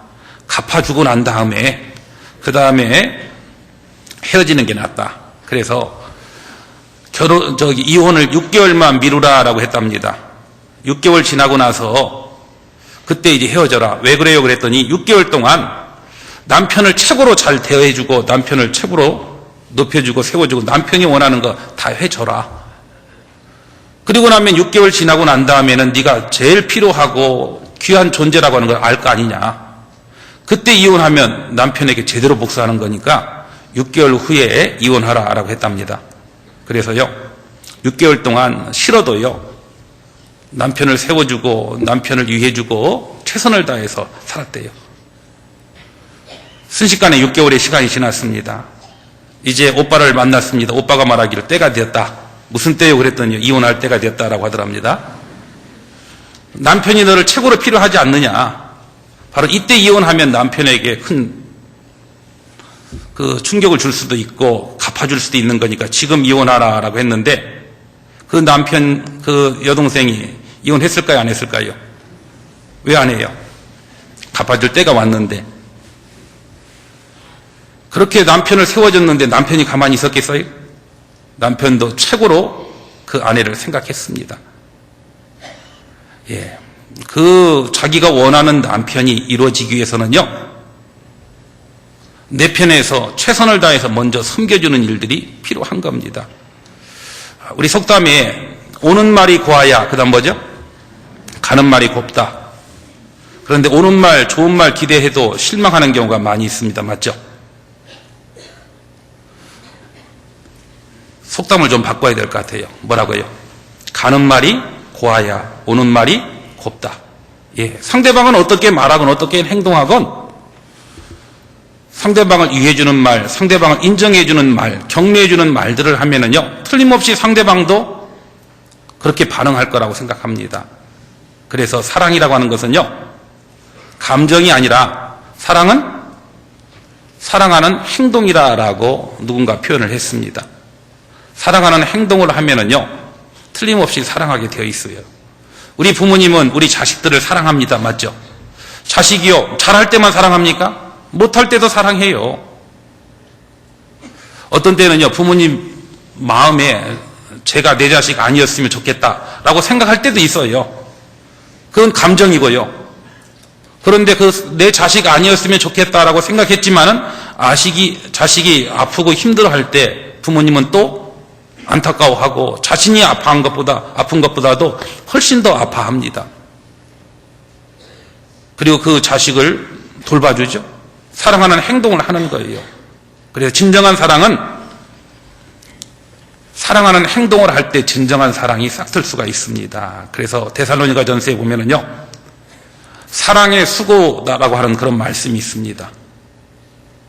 갚아주고 난 다음에 그 다음에 헤어지는 게 낫다. 그래서 이혼을 6개월만 미루라라고 했답니다. 6개월 지나고 나서 그때 이제 헤어져라. 왜 그래요? 그랬더니 6개월 동안 남편을 최고로 잘 대해주고 남편을 최고로 높여주고 세워주고 남편이 원하는 거 다 해줘라. 그리고 나면 6개월 지나고 난 다음에는 네가 제일 필요하고 귀한 존재라고 하는 걸 알 거 아니냐. 그때 이혼하면 남편에게 제대로 복수하는 거니까 6개월 후에 이혼하라라고 했답니다. 그래서요, 6개월 동안 싫어도요, 남편을 세워주고 남편을 위해주고 최선을 다해서 살았대요. 순식간에 6개월의 시간이 지났습니다. 이제 오빠를 만났습니다. 오빠가 말하기를 때가 되었다. 무슨 때요? 그랬더니 이혼할 때가 됐다라고 하더랍니다. 남편이 너를 최고로 필요하지 않느냐. 바로 이때 이혼하면 남편에게 큰 그 충격을 줄 수도 있고 갚아줄 수도 있는 거니까 지금 이혼하라라고 했는데, 그 남편, 그 여동생이 이혼했을까요? 안 했을까요? 왜 안 해요? 갚아줄 때가 왔는데. 그렇게 남편을 세워줬는데 남편이 가만히 있었겠어요? 남편도 최고로 그 아내를 생각했습니다. 예. 그 자기가 원하는 남편이 이루어지기 위해서는요, 내 편에서 최선을 다해서 먼저 섬겨주는 일들이 필요한 겁니다. 우리 속담에 오는 말이 고와야, 그 다음 뭐죠? 가는 말이 곱다. 그런데 오는 말, 좋은 말 기대해도 실망하는 경우가 많이 있습니다. 맞죠? 속담을 좀 바꿔야 될 것 같아요. 뭐라고요? 가는 말이 고와야 오는 말이 곱다. 예, 상대방은 어떻게 말하건 어떻게 행동하건 상대방을 이해해주는 말, 상대방을 인정해주는 말, 격려해주는 말들을 하면은요, 틀림없이 상대방도 그렇게 반응할 거라고 생각합니다. 그래서 사랑이라고 하는 것은요, 감정이 아니라 사랑은 사랑하는 행동이라고 누군가 표현을 했습니다. 사랑하는 행동을 하면은요, 틀림없이 사랑하게 되어 있어요. 우리 부모님은 우리 자식들을 사랑합니다. 맞죠? 자식이요, 잘할 때만 사랑합니까? 못할 때도 사랑해요. 어떤 때는요, 부모님 마음에 제가 내 자식 아니었으면 좋겠다라고 생각할 때도 있어요. 그건 감정이고요. 그런데 그 내 자식 아니었으면 좋겠다라고 생각했지만은 자식이 아프고 힘들어할 때 부모님은 또 안타까워하고 자신이 아픈 것보다도 훨씬 더 아파합니다. 그리고 그 자식을 돌봐주죠. 사랑하는 행동을 하는 거예요. 그래서 진정한 사랑은 사랑하는 행동을 할 때 진정한 사랑이 싹틀 수가 있습니다. 그래서 데살로니가 전서에 보면은요, 사랑의 수고다라고 하는 그런 말씀이 있습니다.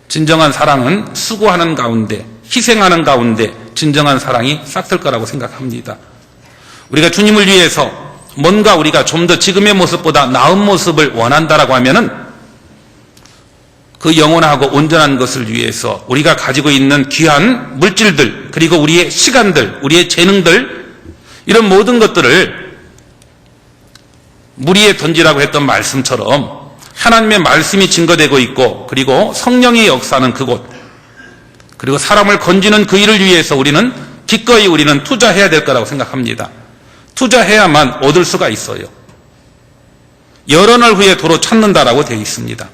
진정한 사랑은 수고하는 가운데, 희생하는 가운데 진정한 사랑이 싹틀 거라고 생각합니다. 우리가 주님을 위해서 뭔가 우리가 좀 더 지금의 모습보다 나은 모습을 원한다라고 하면은 그 영원하고 온전한 것을 위해서 우리가 가지고 있는 귀한 물질들, 그리고 우리의 시간들, 우리의 재능들, 이런 모든 것들을 물 위에 던지라고 했던 말씀처럼 하나님의 말씀이 증거되고 있고, 그리고 성령의 역사는 그곳, 그리고 사람을 건지는 그 일을 위해서 우리는 기꺼이 우리는 투자해야 될 거라고 생각합니다. 투자해야만 얻을 수가 있어요. 여러 날 후에 도로 찾는다라고 되어 있습니다.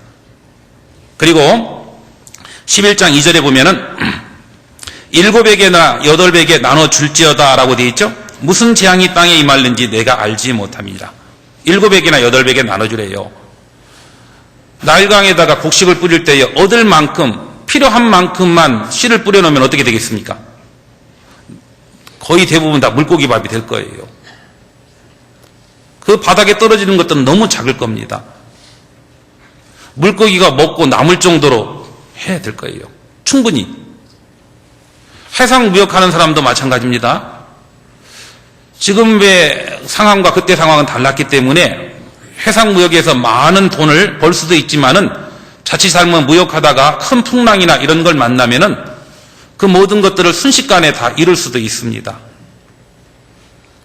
그리고 11장 2절에 보면은 7에게나 8에게 나눠 줄지어다 라고 되어 있죠. 무슨 재앙이 땅에 임할는지 내가 알지 못함이라. 7에게나 8에게 나눠주래요. 나일강에다가 곡식을 뿌릴 때에 얻을 만큼, 필요한 만큼만 씨를 뿌려놓으면 어떻게 되겠습니까? 거의 대부분 다 물고기 밥이 될 거예요. 그 바닥에 떨어지는 것들은 너무 작을 겁니다. 물고기가 먹고 남을 정도로 해야 될 거예요. 충분히. 해상 무역하는 사람도 마찬가지입니다. 지금의 상황과 그때 상황은 달랐기 때문에 해상 무역에서 많은 돈을 벌 수도 있지만은 자칫 잘못 무역하다가 큰 풍랑이나 이런 걸 만나면은 그 모든 것들을 순식간에 다 잃을 수도 있습니다.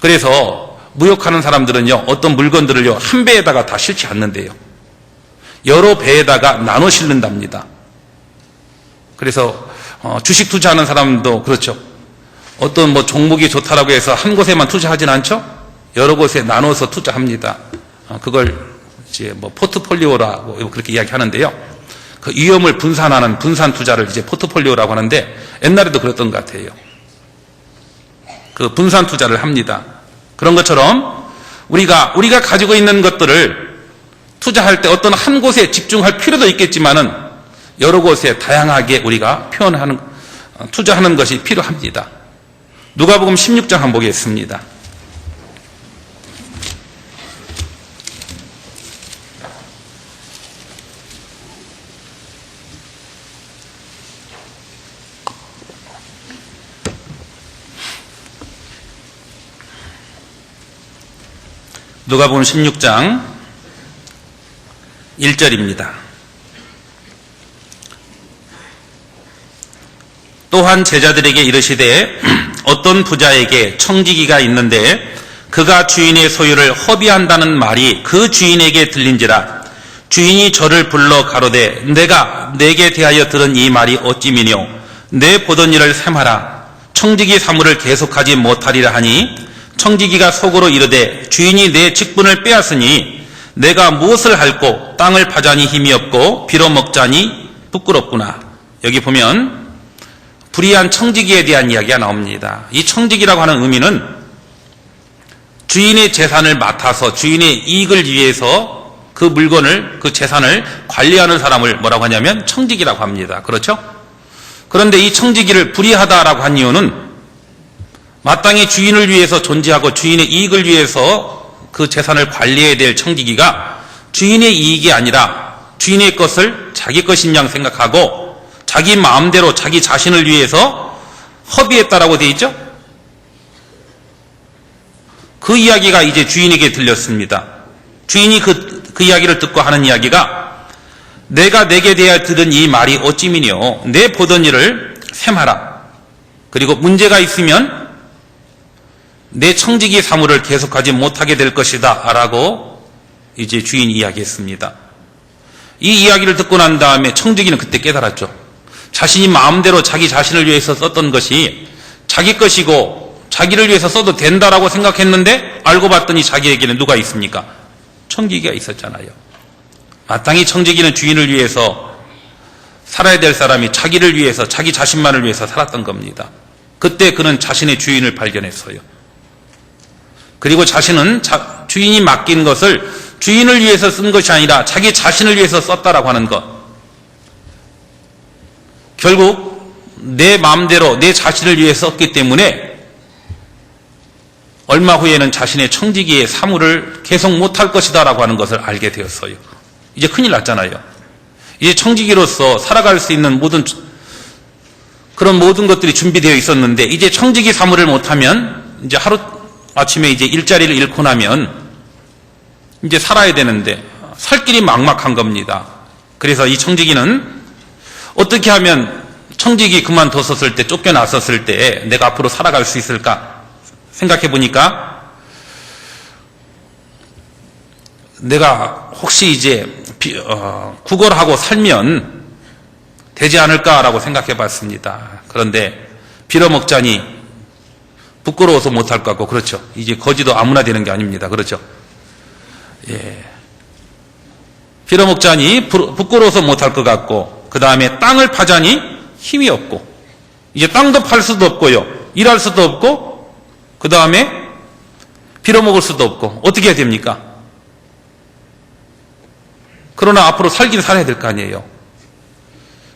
그래서 무역하는 사람들은요, 어떤 물건들을요, 한 배에다가 다 실지 않는데요, 여러 배에다가 나눠 실는답니다. 그래서 주식 투자하는 사람도 그렇죠. 어떤 뭐 종목이 좋다라고 해서 한 곳에만 투자하진 않죠. 여러 곳에 나눠서 투자합니다. 그걸 이제 뭐 포트폴리오라고 그렇게 이야기하는데요. 그 위험을 분산하는 분산 투자를 이제 포트폴리오라고 하는데, 옛날에도 그랬던 것 같아요. 그 분산 투자를 합니다. 그런 것처럼 우리가 가지고 있는 것들을 투자할 때 어떤 한 곳에 집중할 필요도 있겠지만은 여러 곳에 다양하게 우리가 투자하는 것이 필요합니다. 누가복음 16장 한번 보겠습니다. 누가복음 16장 1절입니다. 또한 제자들에게 이르시되 어떤 부자에게 청지기가 있는데 그가 주인의 소유를 허비한다는 말이 그 주인에게 들린지라. 주인이 저를 불러 가로되 내가 내게 대하여 들은 이 말이 어찌미뇨. 내 보던 일을 셈하라. 청지기 사물을 계속하지 못하리라 하니, 청지기가 속으로 이르되 주인이 내 직분을 빼앗으니 내가 무엇을 할꼬. 땅을 파자니 힘이 없고 빌어먹자니 부끄럽구나. 여기 보면 불의한 청지기에 대한 이야기가 나옵니다. 이 청지기라고 하는 의미는 주인의 재산을 맡아서 주인의 이익을 위해서 그 물건을, 그 재산을 관리하는 사람을 뭐라고 하냐면 청지기라고 합니다. 그렇죠? 그런데 이 청지기를 불의하다라고 한 이유는 마땅히 주인을 위해서 존재하고 주인의 이익을 위해서 그 재산을 관리해야 될 청지기가 주인의 이익이 아니라 주인의 것을 자기 것인 양 생각하고 자기 마음대로 자기 자신을 위해서 허비했다라고 되어 있죠? 그 이야기가 이제 주인에게 들렸습니다. 주인이 그 이야기를 듣고 하는 이야기가 내가 내게 대하여 들은 이 말이 어찌미뇨. 내 보던 일을 셈하라. 그리고 문제가 있으면 내 청지기 사물을 계속하지 못하게 될 것이다 라고 이제 주인이 이야기했습니다. 이 이야기를 듣고 난 다음에 청지기는 그때 깨달았죠. 자신이 마음대로 자기 자신을 위해서 썼던 것이 자기 것이고 자기를 위해서 써도 된다라고 생각했는데 알고 봤더니 자기에게는 누가 있습니까? 청지기가 있었잖아요. 마땅히 청지기는 주인을 위해서 살아야 될 사람이 자기를 위해서, 자기 자신만을 위해서 살았던 겁니다. 그때 그는 자신의 주인을 발견했어요. 그리고 자신은 주인이 맡긴 것을 주인을 위해서 쓴 것이 아니라 자기 자신을 위해서 썼다라고 하는 것. 결국 내 마음대로 내 자신을 위해서 썼기 때문에 얼마 후에는 자신의 청지기의 사물을 계속 못할 것이다 라고 하는 것을 알게 되었어요. 이제 큰일 났잖아요. 이제 청지기로서 살아갈 수 있는 그런 모든 것들이 준비되어 있었는데 이제 청지기 사물을 못하면 이제 하루 아침에 이제 일자리를 잃고 나면 이제 살아야 되는데 살 길이 막막한 겁니다. 그래서 이 청지기는 어떻게 하면 청지기 그만뒀었을 때, 쫓겨났었을 때 내가 앞으로 살아갈 수 있을까 생각해 보니까 내가 혹시 이제 구걸하고 살면 되지 않을까라고 생각해 봤습니다. 그런데 빌어먹자니 부끄러워서 못할 것 같고, 그렇죠. 이제 거지도 아무나 되는 게 아닙니다. 그렇죠. 예. 빌어먹자니 부끄러워서 못할 것 같고, 그 다음에 땅을 파자니 힘이 없고, 이제 땅도 팔 수도 없고요, 일할 수도 없고, 그 다음에 빌어먹을 수도 없고, 어떻게 해야 됩니까? 그러나 앞으로 살긴 살아야 될 거 아니에요.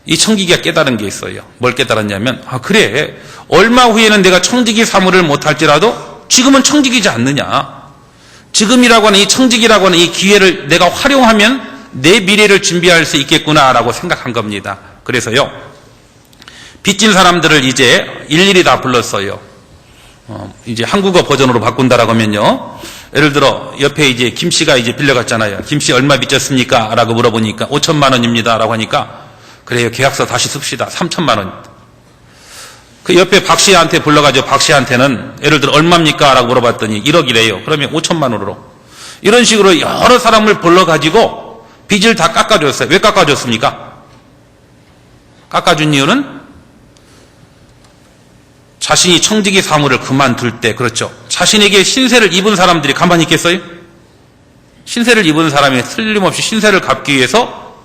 이 청지기가 깨달은 게 있어요. 뭘 깨달았냐면, 그래, 얼마 후에는 내가 청지기 사무를 못할지라도 지금은 청지기지 않느냐. 지금이라고 하는 이 청지기라고 하는 이 기회를 내가 활용하면 내 미래를 준비할 수 있겠구나라고 생각한 겁니다. 그래서요, 빚진 사람들을 이제 일일이 다 불렀어요. 이제 한국어 버전으로 바꾼다라고 하면요, 예를 들어 옆에 이제 김 씨가 이제 빌려갔잖아요. 김 씨 얼마 빚졌습니까? 라고 물어보니까 5천만 원입니다. 라고 하니까, 그래요, 계약서 다시 씁시다. 3천만 원. 그 옆에 박 씨한테 불러가지고 박 씨한테는 예를 들어 얼마입니까? 라고 물어봤더니 1억이래요. 그러면 5천만 원으로. 이런 식으로 여러 사람을 불러가지고 빚을 다 깎아줬어요. 왜 깎아줬습니까? 깎아준 이유는 자신이 청지기 사무를 그만둘 때, 그렇죠, 자신에게 신세를 입은 사람들이 가만히 있겠어요? 신세를 입은 사람이 틀림없이 신세를 갚기 위해서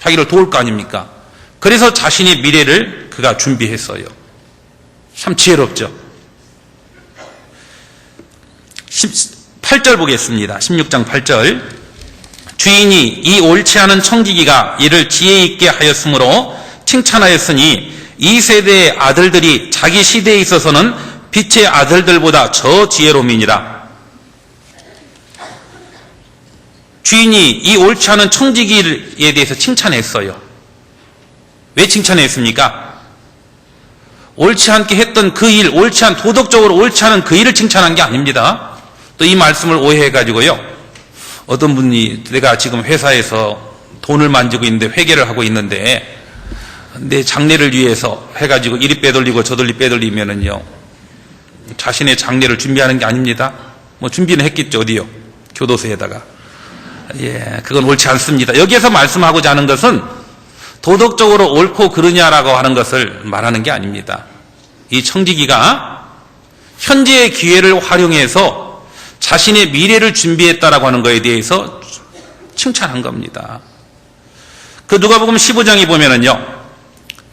자기를 도울 거 아닙니까? 그래서 자신의 미래를 그가 준비했어요. 참 지혜롭죠. 8절 보겠습니다. 16장 8절. 주인이 이 옳지 않은 청지기가 이를 지혜 있게 하였으므로 칭찬하였으니 이 세대의 아들들이 자기 시대에 있어서는 빛의 아들들보다 저 지혜로움이니라. 주인이 이 옳지 않은 청지기에 대해서 칭찬했어요. 왜 칭찬했습니까? 옳지 않게 했던 그 일, 도덕적으로 옳지 않은 그 일을 칭찬한 게 아닙니다. 또 이 말씀을 오해해가지고요, 어떤 분이 내가 지금 회사에서 돈을 만지고 있는데 회계를 하고 있는데 내 장래를 위해서 해가지고 이리 빼돌리고 저들리 빼돌리면은요, 자신의 장래를 준비하는 게 아닙니다. 뭐 준비는 했겠죠. 어디요? 교도소에다가. 예, 그건 옳지 않습니다. 여기에서 말씀하고자 하는 것은 도덕적으로 옳고 그르냐라고 하는 것을 말하는 게 아닙니다. 이 청지기가 현재의 기회를 활용해서 자신의 미래를 준비했다라고 하는 것에 대해서 칭찬한 겁니다. 그 누가복음 15장에 보면은요,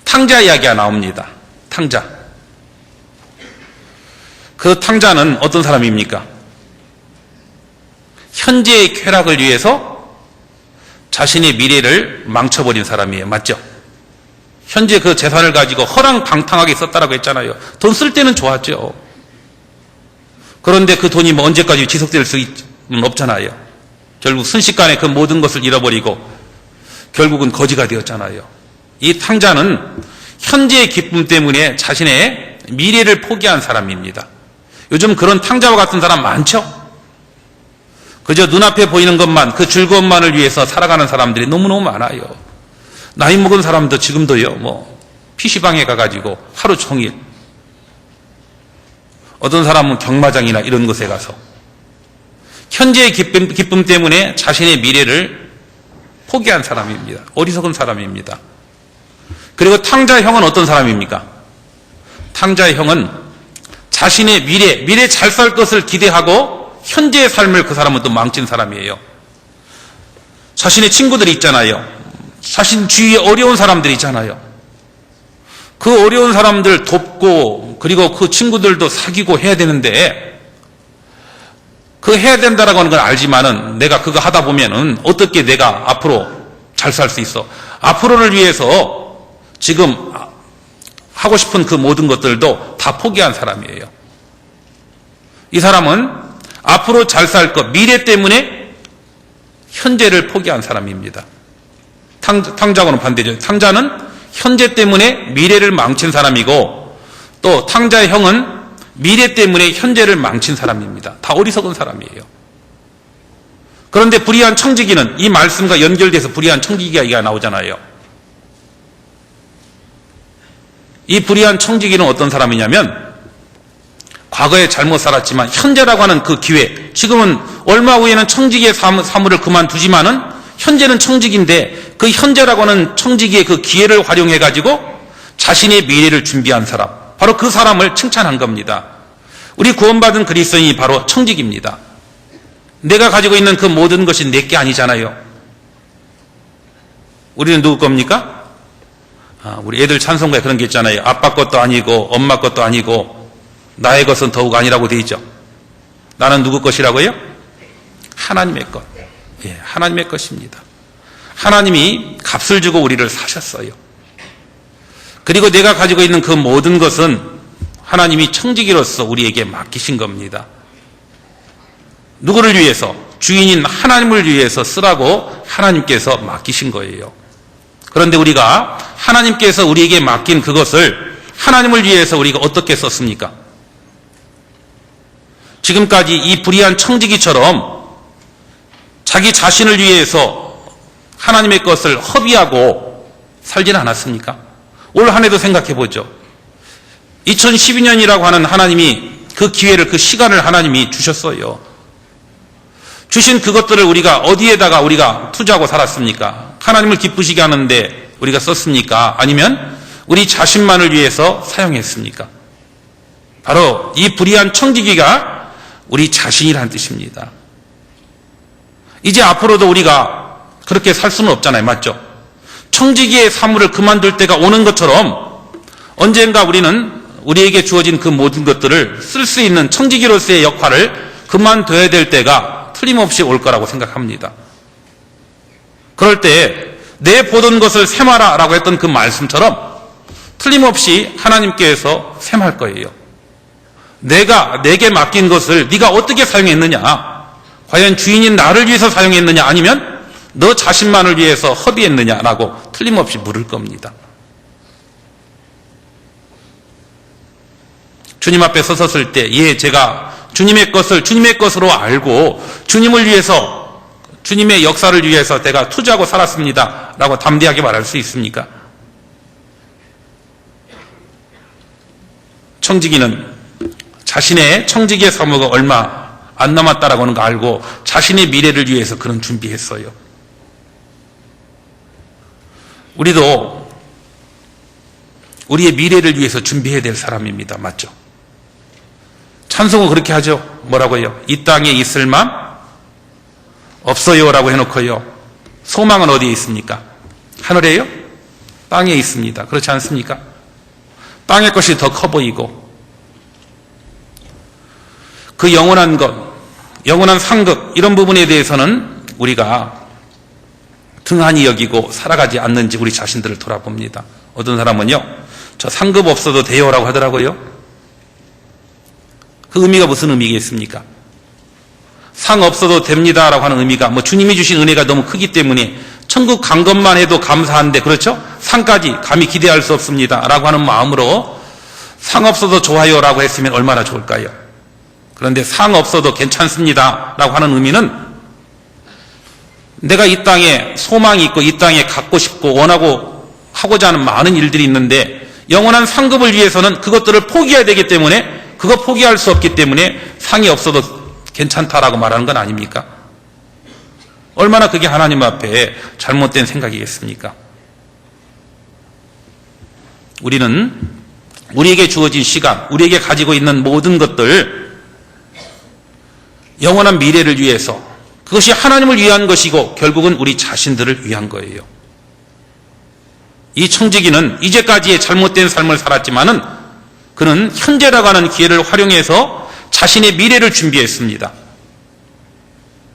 탕자 이야기가 나옵니다. 탕자. 그 탕자는 어떤 사람입니까? 현재의 쾌락을 위해서 자신의 미래를 망쳐버린 사람이에요. 맞죠? 현재 그 재산을 가지고 허랑방탕하게 썼다라고 했잖아요. 돈 쓸 때는 좋았죠. 그런데 그 돈이 뭐 언제까지 지속될 수는 없잖아요. 결국 순식간에 그 모든 것을 잃어버리고 결국은 거지가 되었잖아요. 이 탕자는 현재의 기쁨 때문에 자신의 미래를 포기한 사람입니다. 요즘 그런 탕자와 같은 사람 많죠? 그저 눈앞에 보이는 것만, 그 즐거움만을 위해서 살아가는 사람들이 너무너무 많아요. 나이 먹은 사람도 지금도요, PC방에 가가지고 하루 종일, 어떤 사람은 경마장이나 이런 곳에 가서 현재의 기쁨 때문에 자신의 미래를 포기한 사람입니다. 어리석은 사람입니다. 그리고 탕자형은 어떤 사람입니까? 탕자의 형은 자신의 미래 잘 살 것을 기대하고 현재의 삶을 그 사람은 또 망친 사람이에요. 자신의 친구들이 있잖아요. 자신 주위에 어려운 사람들이 있잖아요. 그 어려운 사람들 돕고, 그리고 그 친구들도 사귀고 해야 되는데, 그 해야 된다라고 하는 건 알지만은 내가 그거 하다 보면은 어떻게 내가 앞으로 잘 살 수 있어? 앞으로를 위해서 지금 하고 싶은 그 모든 것들도 다 포기한 사람이에요. 이 사람은 앞으로 잘 살 것, 미래 때문에 현재를 포기한 사람입니다. 탕자하고는 반대죠. 탕자는 현재 때문에 미래를 망친 사람이고, 또 탕자의 형은 미래 때문에 현재를 망친 사람입니다. 다 어리석은 사람이에요. 그런데 불의한 청지기는 이 말씀과 연결돼서 불의한 청지기가 나오잖아요. 이 불의한 청지기는 어떤 사람이냐면 과거에 잘못 살았지만 현재라고 하는 그 기회, 지금은 얼마 후에는 청지기의 사물을 그만두지만은 현재는 청지기인데 그 현재라고 하는 청지기의 그 기회를 활용해 가지고 자신의 미래를 준비한 사람, 바로 그 사람을 칭찬한 겁니다. 우리 구원받은 그리스도인이 바로 청지기입니다. 내가 가지고 있는 그 모든 것이 내게 아니잖아요. 우리는 누구 겁니까? 우리 애들 찬송가에 그런 게 있잖아요. 아빠 것도 아니고 엄마 것도 아니고 나의 것은 더욱 아니라고 돼 있죠. 나는 누구 것이라고요? 하나님의 것. 예, 하나님의 것입니다. 하나님이 값을 주고 우리를 사셨어요. 그리고 내가 가지고 있는 그 모든 것은 하나님이 청지기로서 우리에게 맡기신 겁니다. 누구를 위해서? 주인인 하나님을 위해서 쓰라고 하나님께서 맡기신 거예요. 그런데 우리가 하나님께서 우리에게 맡긴 그것을 하나님을 위해서 우리가 어떻게 썼습니까? 지금까지 이 불의한 청지기처럼 자기 자신을 위해서 하나님의 것을 허비하고 살지는 않았습니까? 올 한 해도 생각해 보죠. 2012년이라고 하는 하나님이 그 기회를, 그 시간을 하나님이 주셨어요. 주신 그것들을 우리가 어디에다가 우리가 투자하고 살았습니까? 하나님을 기쁘시게 하는데 우리가 썼습니까? 아니면 우리 자신만을 위해서 사용했습니까? 바로 이 불의한 청지기가 우리 자신이란 뜻입니다. 이제 앞으로도 우리가 그렇게 살 수는 없잖아요. 맞죠? 청지기의 사물을 그만둘 때가 오는 것처럼 언젠가 우리는 우리에게 주어진 그 모든 것들을 쓸 수 있는 청지기로서의 역할을 그만둬야 될 때가 틀림없이 올 거라고 생각합니다. 그럴 때 내 보던 것을 셈하라 라고 했던 그 말씀처럼 틀림없이 하나님께서 셈할 거예요. 내게 맡긴 것을 네가 어떻게 사용했느냐, 과연 주인인 나를 위해서 사용했느냐, 아니면 너 자신만을 위해서 허비했느냐라고 틀림없이 물을 겁니다. 주님 앞에 서섰을 때, 예, 제가 주님의 것을 주님의 것으로 알고 주님을 위해서, 주님의 역사를 위해서 내가 투자하고 살았습니다 라고 담대하게 말할 수 있습니까? 청지기는 자신의 청지기의 사모가 얼마 안 남았다라고 하는 거 알고 자신의 미래를 위해서 그런 준비했어요. 우리도 우리의 미래를 위해서 준비해야 될 사람입니다. 맞죠? 찬송은 그렇게 하죠. 뭐라고요? 이 땅에 있을 만 없어요 라고 해놓고요. 소망은 어디에 있습니까? 하늘에요? 땅에 있습니다. 그렇지 않습니까? 땅의 것이 더 커 보이고 그 영원한 것, 영원한 상급, 이런 부분에 대해서는 우리가 등한히 여기고 살아가지 않는지 우리 자신들을 돌아봅니다. 어떤 사람은요, 저 상급 없어도 돼요 라고 하더라고요. 그 의미가 무슨 의미겠습니까? 상 없어도 됩니다 라고 하는 의미가 뭐 주님이 주신 은혜가 너무 크기 때문에 천국 간 것만 해도 감사한데, 그렇죠? 상까지 감히 기대할 수 없습니다 라고 하는 마음으로 상 없어도 좋아요 라고 했으면 얼마나 좋을까요? 그런데 상 없어도 괜찮습니다 라고 하는 의미는 내가 이 땅에 소망이 있고 이 땅에 갖고 싶고 원하고 하고자 하는 많은 일들이 있는데 영원한 상급을 위해서는 그것들을 포기해야 되기 때문에, 그거 포기할 수 없기 때문에 상이 없어도 괜찮다라고 말하는 건 아닙니까? 얼마나 그게 하나님 앞에 잘못된 생각이겠습니까? 우리는 우리에게 주어진 시간, 우리에게 가지고 있는 모든 것들, 영원한 미래를 위해서, 그것이 하나님을 위한 것이고 결국은 우리 자신들을 위한 거예요. 이 청지기는 이제까지의 잘못된 삶을 살았지만은 그는 현재라고 하는 기회를 활용해서 자신의 미래를 준비했습니다.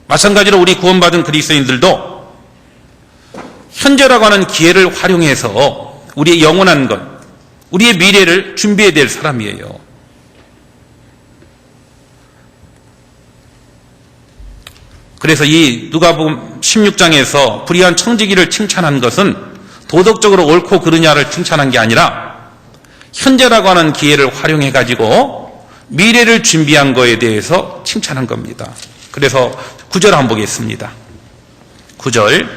마찬가지로 우리 구원받은 그리스도인들도 현재라고 하는 기회를 활용해서 우리의 영원한 것, 우리의 미래를 준비해야 될 사람이에요. 그래서 이 누가복음 16장에서 불의한 청지기를 칭찬한 것은 도덕적으로 옳고 그르냐를 칭찬한 게 아니라 현재라고 하는 기회를 활용해 가지고 미래를 준비한 거에 대해서 칭찬한 겁니다. 그래서 9절 한번 보겠습니다. 9절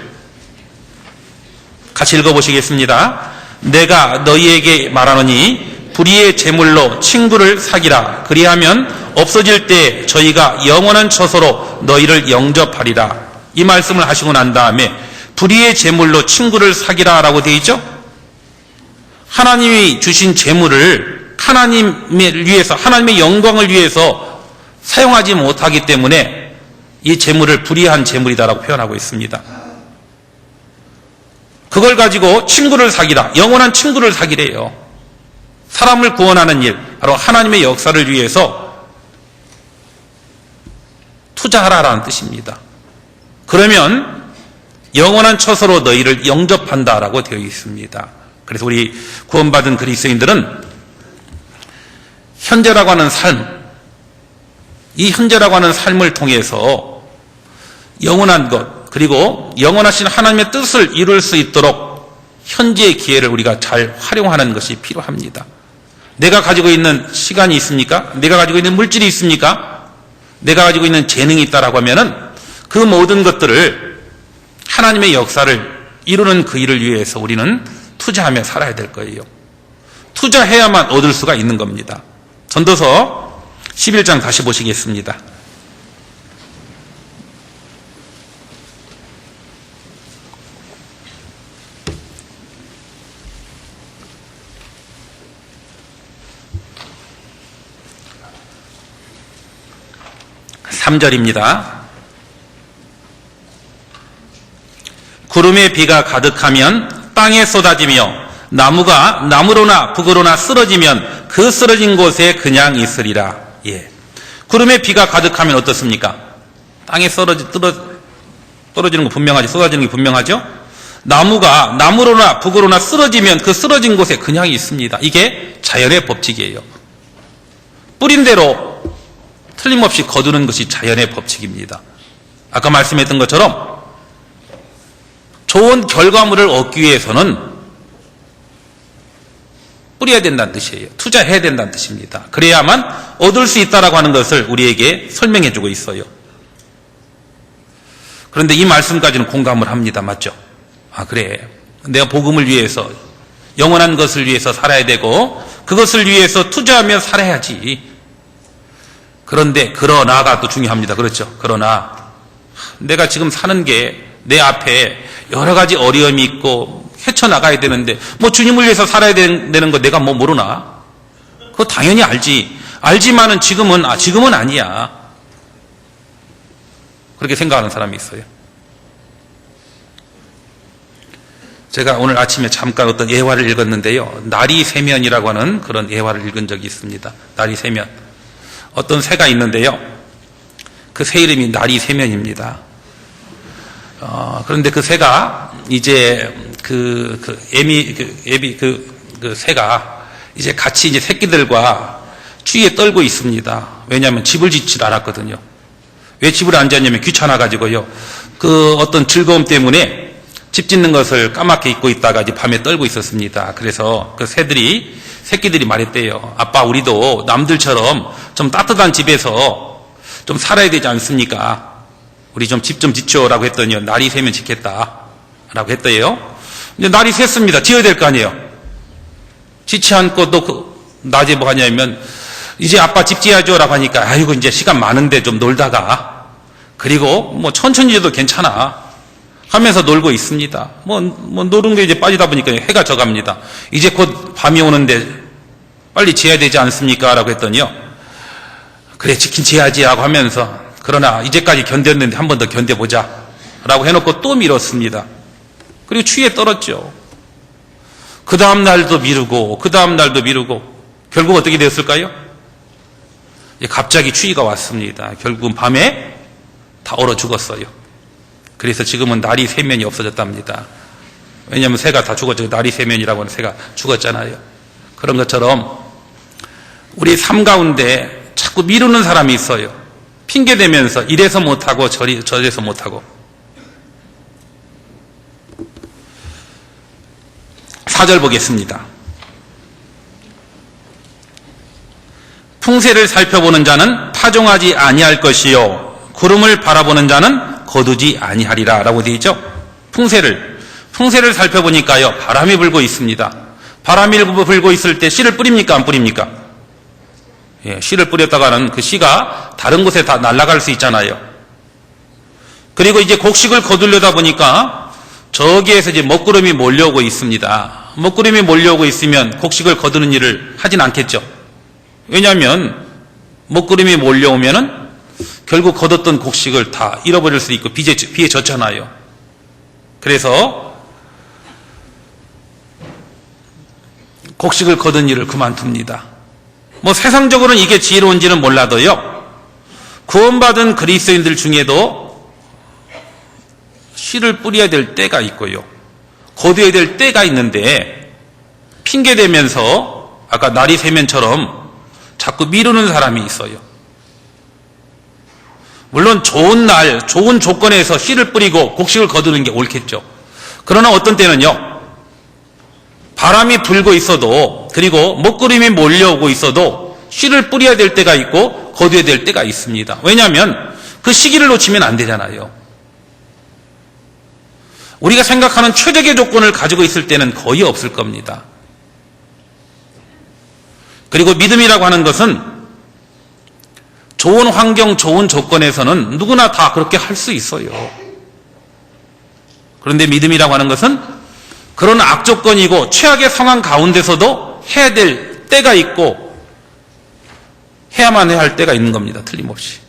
같이 읽어보시겠습니다. 내가 너희에게 말하노니 불의의 제물로 친구를 사귀라. 그리하면 없어질 때 저희가 영원한 처소로 너희를 영접하리라. 이 말씀을 하시고 난 다음에 불의의 제물로 친구를 사귀라 라고 되어 있죠. 하나님이 주신 제물을 하나님을 위해서, 하나님의 영광을 위해서 사용하지 못하기 때문에 이 제물을 불의한 제물이다라고 표현하고 있습니다. 그걸 가지고 친구를 사귀라, 영원한 친구를 사귀래요. 사람을 구원하는 일, 바로 하나님의 역사를 위해서 투자하라라는 뜻입니다. 그러면 영원한 처소로 너희를 영접한다라고 되어 있습니다. 그래서 우리 구원받은 그리스도인들은 현재라고 하는 삶, 이 현재라고 하는 삶을 통해서 영원한 것, 그리고 영원하신 하나님의 뜻을 이룰 수 있도록 현재의 기회를 우리가 잘 활용하는 것이 필요합니다. 내가 가지고 있는 시간이 있습니까? 내가 가지고 있는 물질이 있습니까? 내가 가지고 있는 재능이 있다라고 하면은 그 모든 것들을 하나님의 역사를 이루는 그 일을 위해서 우리는 투자하며 살아야 될 거예요. 투자해야만 얻을 수가 있는 겁니다. 전도서 11장 다시 보시겠습니다. (3절입니다) 구름에 비가 가득하면 땅에 쏟아지며 나무가 나무로나 북으로나 쓰러지면 그 쓰러진 곳에 그냥 있으리라. 예. 구름에 비가 가득하면 어떻습니까? 땅에 떨어지는 거 분명하죠. 쏟아지는 게 분명하죠. 나무가 나무로나 북으로나 쓰러지면 그 쓰러진 곳에 그냥 있습니다. 이게 자연의 법칙이에요. 뿌린 대로 틀림없이 거두는 것이 자연의 법칙입니다. 아까 말씀했던 것처럼 좋은 결과물을 얻기 위해서는 뿌려야 된다는 뜻이에요. 투자해야 된다는 뜻입니다. 그래야만 얻을 수 있다라고 하는 것을 우리에게 설명해 주고 있어요. 그런데 이 말씀까지는 공감을 합니다. 맞죠? 아, 그래. 내가 복음을 위해서, 영원한 것을 위해서 살아야 되고 그것을 위해서 투자하며 살아야지. 그런데 그러나가 또 중요합니다. 그렇죠? 그러나 내가 지금 사는 게 내 앞에 여러 가지 어려움이 있고 헤쳐나가야 되는데 뭐 주님을 위해서 살아야 되는 거 내가 뭐 모르나? 그거 당연히 알지. 알지만은 지금은 아니야. 그렇게 생각하는 사람이 있어요. 제가 오늘 아침에 잠깐 어떤 예화를 읽었는데요. 날이 새면이라고 하는 그런 예화를 읽은 적이 있습니다. 날이 새면. 어떤 새가 있는데요. 그 새 이름이 날이 새면입니다. 그런데 그 새가 이제 그 새가 이제 같이 이제 새끼들과 추위에 떨고 있습니다. 왜냐하면 집을 짓질 않았거든요. 왜 집을 안 짓냐면 귀찮아가지고요. 그 어떤 즐거움 때문에 집 짓는 것을 까맣게 잊고 있다가 이제 밤에 떨고 있었습니다. 그래서 그 새끼들이 말했대요. 아빠, 우리도 남들처럼 좀 따뜻한 집에서 좀 살아야 되지 않습니까? 우리 좀 집 좀 짓죠라고 했더니요. 날이 새면 짓겠다라고 했대요. 근데 날이 샜습니다. 지어야 될 거 아니에요. 짓지 않고 또 낮에 뭐 하냐면 이제 아빠 집 지어야죠라고 하니까 아이고 이제 시간 많은데 좀 놀다가 그리고 뭐 천천히 해도 괜찮아 하면서 놀고 있습니다. 뭐 노는 게 이제 빠지다 보니까 해가 져갑니다. 이제 곧 밤이 오는데 빨리 지어야 되지 않습니까? 라고 했더니요. 그래, 지킨 지어야지 하고 하면서 그러나 이제까지 견뎠는데 한 번 더 견뎌보자 라고 해놓고 또 미뤘습니다. 그리고 추위에 떨었죠. 그 다음 날도 미루고 그 다음 날도 미루고 결국 어떻게 되었을까요? 갑자기 추위가 왔습니다. 결국은 밤에 다 얼어 죽었어요. 그래서 지금은 날이 새면이 없어졌답니다. 왜냐하면 새가 다 죽었죠. 날이 새면이라고 하는 새가 죽었잖아요. 그런 것처럼 우리 삶 가운데 자꾸 미루는 사람이 있어요. 핑계대면서 이래서 못하고 저래서 못하고. 4절 보겠습니다. 풍세를 살펴보는 자는 파종하지 아니할 것이요 구름을 바라보는 자는 거두지 아니하리라 라고 되어 있죠. 풍세를 살펴보니까요, 바람이 불고 있습니다. 바람이 불고 있을 때 씨를 뿌립니까 안 뿌립니까? 예, 씨를 뿌렸다가는 그 씨가 다른 곳에 다 날아갈 수 있잖아요. 그리고 이제 곡식을 거두려다 보니까 저기에서 이제 먹구름이 몰려오고 있습니다. 먹구름이 몰려오고 있으면 곡식을 거두는 일을 하진 않겠죠. 왜냐하면 먹구름이 몰려오면은 결국 거뒀던 곡식을 다 잃어버릴 수 있고 비에 젖잖아요. 그래서 곡식을 거둔 일을 그만둡니다. 뭐 세상적으로는 이게 지혜로운지는 몰라도요, 구원받은 그리스도인들 중에도 씨를 뿌려야 될 때가 있고요, 거두어야 될 때가 있는데 핑계대면서 아까 날이 새면처럼 자꾸 미루는 사람이 있어요. 물론 좋은 날, 좋은 조건에서 씨를 뿌리고 곡식을 거두는 게 옳겠죠. 그러나 어떤 때는요, 바람이 불고 있어도, 그리고 먹구름이 몰려오고 있어도 씨를 뿌려야 될 때가 있고 거두어야 될 때가 있습니다. 왜냐하면 그 시기를 놓치면 안 되잖아요. 우리가 생각하는 최적의 조건을 가지고 있을 때는 거의 없을 겁니다. 그리고 믿음이라고 하는 것은 좋은 환경, 좋은 조건에서는 누구나 다 그렇게 할 수 있어요. 그런데 믿음이라고 하는 것은 그런 악조건이고 최악의 상황 가운데서도 해야 될 때가 있고 해야만 해야 할 때가 있는 겁니다. 틀림없이.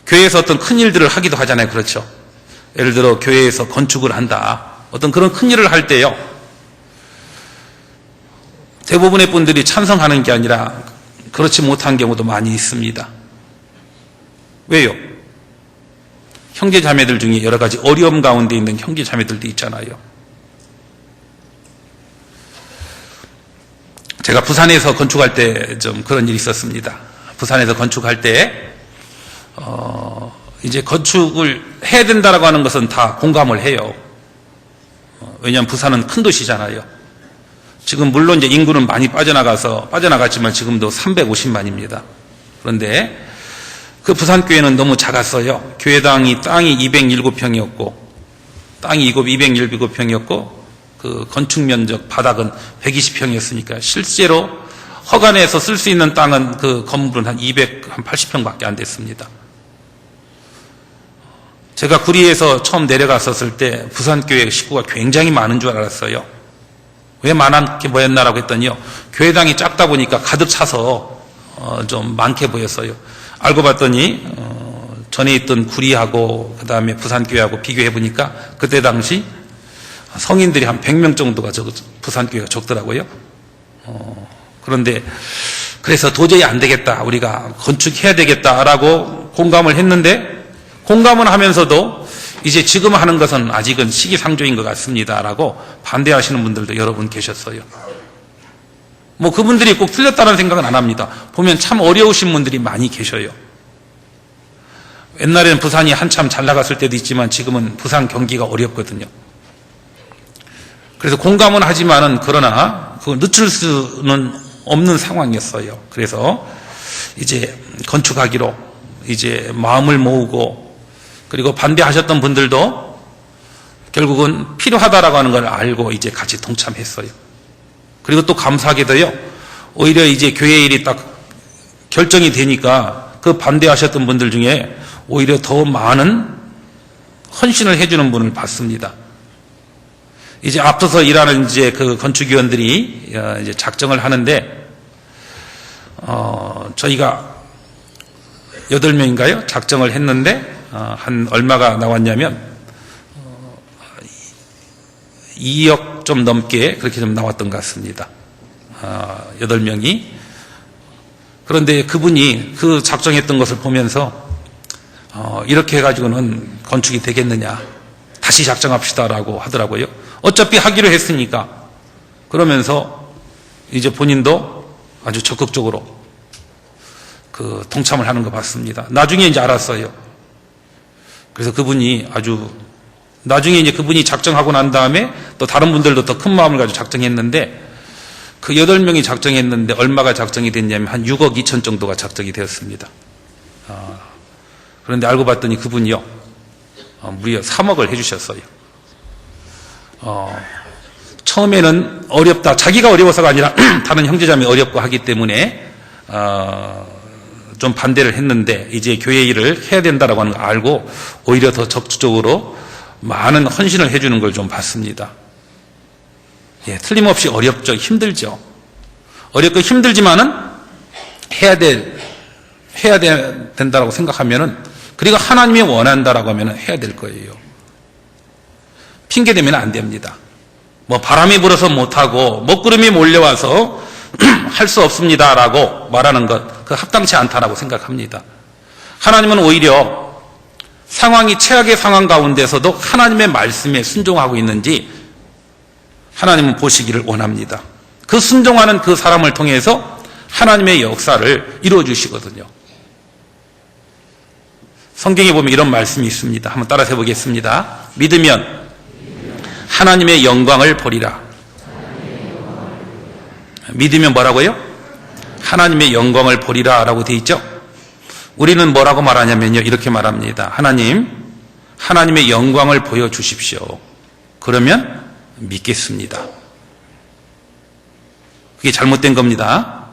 교회에서 어떤 큰 일들을 하기도 하잖아요. 그렇죠? 예를 들어 교회에서 건축을 한다. 어떤 그런 큰 일을 할 때요, 대부분의 분들이 찬성하는 게 아니라 그렇지 못한 경우도 많이 있습니다. 왜요? 형제 자매들 중에 여러 가지 어려움 가운데 있는 형제 자매들도 있잖아요. 제가 부산에서 건축할 때 좀 그런 일이 있었습니다. 부산에서 건축할 때 이제 건축을 해야 된다라고 하는 것은 다 공감을 해요. 왜냐하면 부산은 큰 도시잖아요. 지금 물론 이제 인구는 많이 빠져나갔지만 지금도 350만입니다. 그런데 그 부산교회는 너무 작았어요. 교회당이 땅이 207평이었고, 땅이 207평이었고, 그 건축 면적 바닥은 120평이었으니까 실제로 허가내에서 쓸 수 있는 땅은 그 건물은 한 280평밖에 안 됐습니다. 제가 구리에서 처음 내려갔었을 때 부산교회 식구가 굉장히 많은 줄 알았어요. 왜 많은 게 뭐였나라고 했더니요, 교회당이 작다 보니까 가득 차서 좀 많게 보였어요. 알고 봤더니 전에 있던 구리하고 그 다음에 부산교회하고 비교해 보니까 그때 당시 성인들이 한 100명 정도가 부산교회가 적더라고요. 그런데 그래서 도저히 안 되겠다, 우리가 건축해야 되겠다라고 공감을 했는데, 공감을 하면서도 이제 지금 하는 것은 아직은 시기상조인 것 같습니다라고 반대하시는 분들도 여러분 계셨어요. 뭐 그분들이 꼭 틀렸다는 생각은 안 합니다. 보면 참 어려우신 분들이 많이 계셔요. 옛날에는 부산이 한참 잘 나갔을 때도 있지만 지금은 부산 경기가 어렵거든요. 그래서 공감은 하지만은 그러나 그걸 늦출 수는 없는 상황이었어요. 그래서 이제 건축하기로 이제 마음을 모으고, 그리고 반대하셨던 분들도 결국은 필요하다라고 하는 걸 알고 이제 같이 동참했어요. 그리고 또 감사하게도요, 오히려 이제 교회 일이 딱 결정이 되니까 그 반대하셨던 분들 중에 오히려 더 많은 헌신을 해주는 분을 봤습니다. 이제 앞서서 일하는 이제 그 건축위원들이 이제 작정을 하는데, 저희가 8명인가요? 작정을 했는데, 한 얼마가 나왔냐면, 2억 좀 넘게 그렇게 좀 나왔던 것 같습니다. 8명이. 그런데 그분이 그 작정했던 것을 보면서, 이렇게 해가지고는 건축이 되겠느냐, 다시 작정합시다라고 하더라고요. 어차피 하기로 했으니까. 그러면서 이제 본인도 아주 적극적으로 그 동참을 하는 거 봤습니다. 나중에 이제 알았어요. 그래서 그분이 아주, 나중에 이제 그분이 작정하고 난 다음에 또 다른 분들도 더 큰 마음을 가지고 작정했는데, 그 8명이 작정했는데 얼마가 작정이 됐냐면 한 6억 2천 정도가 작정이 되었습니다. 그런데 알고 봤더니 그분이요, 무려 3억을 해주셨어요. 처음에는 어렵다, 자기가 어려워서가 아니라 다른 형제자매 어렵고 하기 때문에 좀 반대를 했는데, 이제 교회 일을 해야 된다라고 하는 걸 알고 오히려 더 적극적으로 많은 헌신을 해주는 걸 좀 봤습니다. 예, 틀림없이 어렵죠. 힘들죠. 어렵고 힘들지만은 해야 된다라고 생각하면은, 그리고 하나님이 원한다라고 하면은 해야 될 거예요. 핑계 대면 안 됩니다. 뭐 바람이 불어서 못하고 먹구름이 몰려와서 할 수 없습니다라고 말하는 것, 그 합당치 않다라고 생각합니다. 하나님은 오히려 상황이 최악의 상황 가운데서도 하나님의 말씀에 순종하고 있는지 하나님은 보시기를 원합니다. 그 순종하는 그 사람을 통해서 하나님의 역사를 이루어 주시거든요. 성경에 보면 이런 말씀이 있습니다. 한번 따라서 해보겠습니다. 믿으면 하나님의 영광을 보리라. 믿으면 뭐라고요? 하나님의 영광을 보리라 라고 되어 있죠. 우리는 뭐라고 말하냐면요, 이렇게 말합니다. 하나님의 영광을 보여주십시오. 그러면 믿겠습니다. 그게 잘못된 겁니다.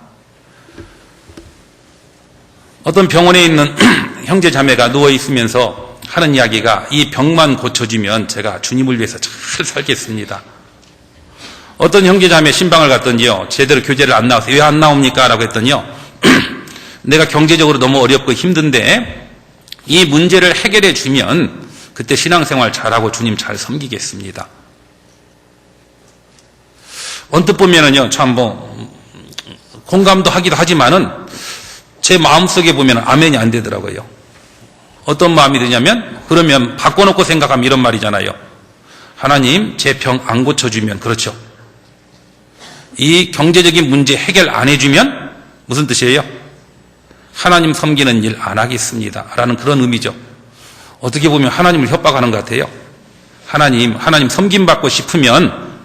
어떤 병원에 있는 형제 자매가 누워있으면서 하는 이야기가, 이 병만 고쳐지면 제가 주님을 위해서 잘 살겠습니다. 어떤 형제 자매 신방을 갔더니요, 제대로 교제를 안 나와서 왜 안 나옵니까? 라고 했더니요, 내가 경제적으로 너무 어렵고 힘든데 이 문제를 해결해 주면 그때 신앙생활 잘하고 주님 잘 섬기겠습니다. 언뜻 보면은요, 참 공감도 하기도 하지만은 제 마음속에 보면 아멘이 안 되더라고요. 어떤 마음이 드냐면, 그러면 바꿔놓고 생각하면 이런 말이잖아요. 하나님, 제 병 안 고쳐주면, 그렇죠, 이 경제적인 문제 해결 안 해주면 무슨 뜻이에요? 하나님 섬기는 일 안 하겠습니다 라는 그런 의미죠. 어떻게 보면 하나님을 협박하는 것 같아요. 하나님 섬김받고 싶으면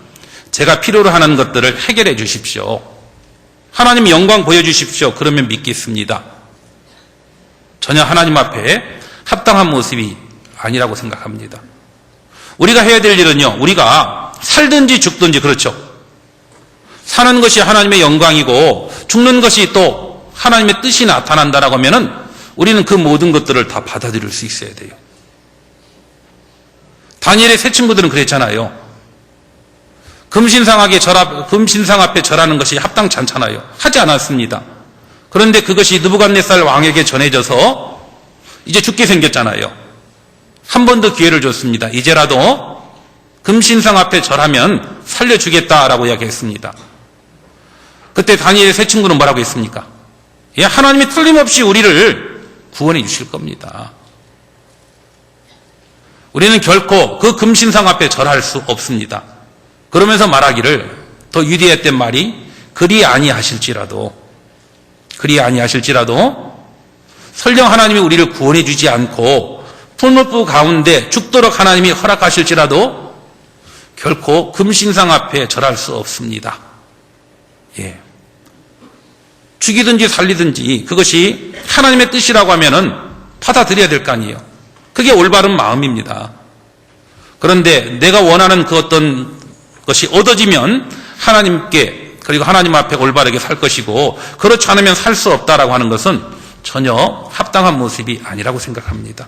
제가 필요로 하는 것들을 해결해 주십시오. 하나님 영광 보여주십시오. 그러면 믿겠습니다. 전혀 하나님 앞에 합당한 모습이 아니라고 생각합니다. 우리가 해야 될 일은요, 우리가 살든지 죽든지, 그렇죠, 사는 것이 하나님의 영광이고 죽는 것이 또 하나님의 뜻이 나타난다라고 하면은 우리는 그 모든 것들을 다 받아들일 수 있어야 돼요. 다니엘의 세 친구들은 그랬잖아요. 금신상 앞에 절하는 것이 합당치 않잖아요. 하지 않았습니다. 그런데 그것이 느부갓네살 왕에게 전해져서 이제 죽게 생겼잖아요. 한 번 더 기회를 줬습니다. 이제라도 금신상 앞에 절하면 살려주겠다라고 이야기했습니다. 그때 다니엘의 세 친구는 뭐라고 했습니까? 예, 하나님이 틀림없이 우리를 구원해 주실 겁니다. 우리는 결코 그 금신상 앞에 절할 수 없습니다. 그러면서 말하기를, 더 위대했던 말이, 그리 아니하실지라도 설령 하나님이 우리를 구원해 주지 않고 풀무불 가운데 죽도록 하나님이 허락하실지라도 결코 금신상 앞에 절할 수 없습니다. 예. 죽이든지 살리든지 그것이 하나님의 뜻이라고 하면은 받아들여야 될 거 아니에요. 그게 올바른 마음입니다. 그런데 내가 원하는 그 어떤 것이 얻어지면 하나님께, 그리고 하나님 앞에 올바르게 살 것이고, 그렇지 않으면 살 수 없다라고 하는 것은 전혀 합당한 모습이 아니라고 생각합니다.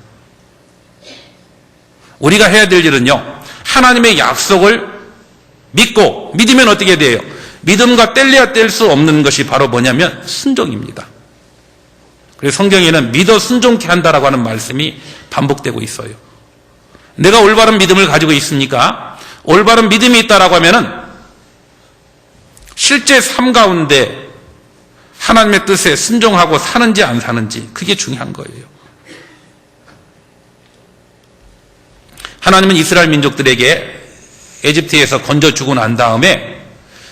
우리가 해야 될 일은요, 하나님의 약속을 믿고, 믿으면 어떻게 돼요? 믿음과 뗄래야 뗄 수 없는 것이 바로 뭐냐면 순종입니다. 그래서 성경에는 믿어 순종케 한다라고 하는 말씀이 반복되고 있어요. 내가 올바른 믿음을 가지고 있습니까? 올바른 믿음이 있다라고 하면은 실제 삶 가운데 하나님의 뜻에 순종하고 사는지 안 사는지, 그게 중요한 거예요. 하나님은 이스라엘 민족들에게 에집트에서 건져주고 난 다음에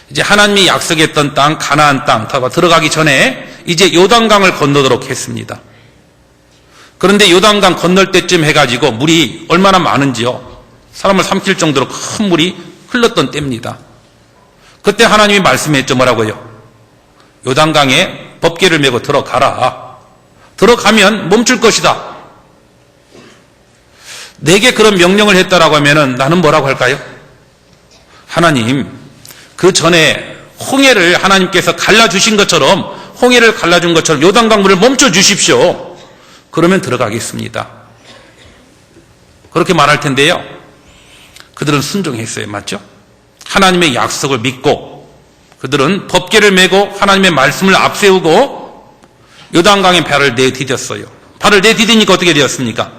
이제 하나님이 약속했던 땅, 가나안 땅 들어가기 전에 이제 요단강을 건너도록 했습니다. 그런데 요단강 건널 때쯤 해가지고 물이 얼마나 많은지요, 사람을 삼킬 정도로 큰 물이 흘렀던 때입니다. 그때 하나님이 말씀했죠. 뭐라고요? 요단강에 법궤를 메고 들어가라. 들어가면 멈출 것이다. 내게 그런 명령을 했다라고 하면은 나는 뭐라고 할까요? 하나님, 그 전에 홍해를 하나님께서 갈라주신 것처럼, 홍해를 갈라준 것처럼 요단강물을 멈춰 주십시오. 그러면 들어가겠습니다. 그렇게 말할 텐데요. 그들은 순종했어요. 맞죠? 하나님의 약속을 믿고 그들은 법궤를 메고 하나님의 말씀을 앞세우고 요단강에 발을 내디뎠어요. 발을 내디디니까 어떻게 되었습니까?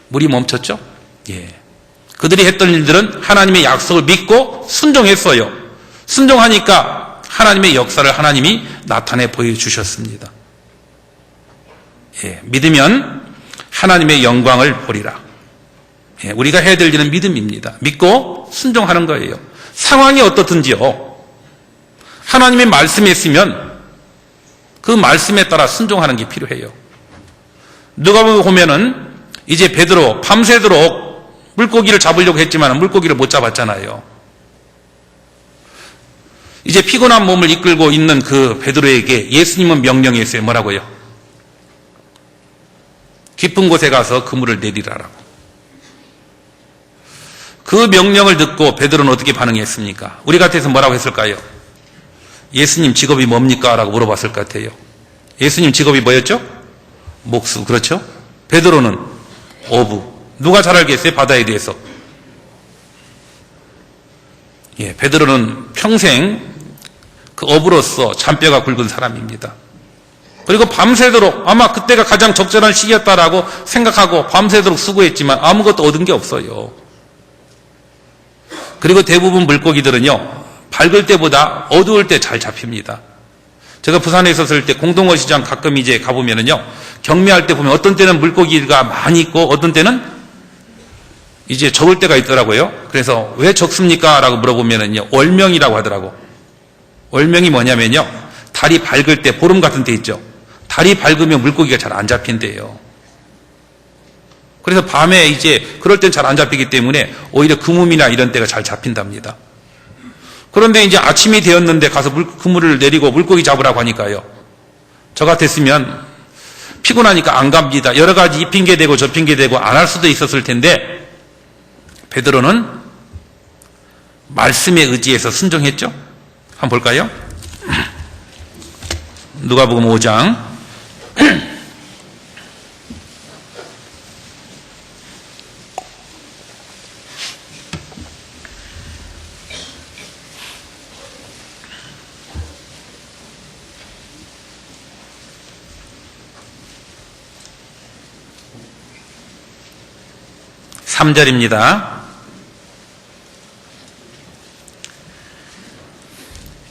물이 멈췄죠? 예. 그들이 했던 일들은 하나님의 약속을 믿고 순종했어요. 순종하니까 하나님의 역사를 하나님이 나타내 보여주셨습니다. 예. 믿으면 하나님의 영광을 보리라. 예. 우리가 해야 될 일은 믿음입니다. 믿고 순종하는 거예요. 상황이 어떻든지요. 하나님의 말씀했으면 그 말씀에 따라 순종하는 게 필요해요. 누가복음 보면은 이제 베드로 밤새도록 물고기를 잡으려고 했지만 물고기를 못 잡았잖아요. 이제 피곤한 몸을 이끌고 있는 그 베드로에게 예수님은 명령했어요. 뭐라고요? 깊은 곳에 가서 그물을 내리라라고. 그 명령을 듣고 베드로는 어떻게 반응했습니까? 우리 같아서 뭐라고 했을까요? 예수님 직업이 뭡니까? 라고 물어봤을 것 같아요. 예수님 직업이 뭐였죠? 목수. 그렇죠? 베드로는 어부. 누가 잘 알겠어요? 바다에 대해서. 예, 베드로는 평생 그 어부로서 잔뼈가 굵은 사람입니다. 그리고 밤새도록 아마 그때가 가장 적절한 시기였다라고 생각하고 밤새도록 수고했지만 아무것도 얻은 게 없어요. 그리고 대부분 물고기들은요, 밝을 때보다 어두울 때 잘 잡힙니다. 제가 부산에 있었을 때 공동어 시장 가끔 이제 가보면은요, 경매할 때 보면 어떤 때는 물고기가 많이 있고 어떤 때는 이제 적을 때가 있더라고요. 그래서 왜 적습니까? 라고 물어보면은요, 월명이라고 하더라고. 월명이 뭐냐면요, 달이 밝을 때, 보름 같은 때 있죠. 달이 밝으면 물고기가 잘 안 잡힌대요. 그래서 밤에 이제 그럴 땐 잘 안 잡히기 때문에 오히려 그물이나 이런 때가 잘 잡힌답니다. 그런데 이제 아침이 되었는데 가서 그물을 내리고 물고기 잡으라고 하니까요. 저 같았으면 피곤하니까 안 갑니다. 여러 가지 이 핑계 대고 저 핑계 대고 안 할 수도 있었을 텐데 베드로는 말씀에 의지해서 순종했죠. 한번 볼까요? 누가복음 5장 3절입니다.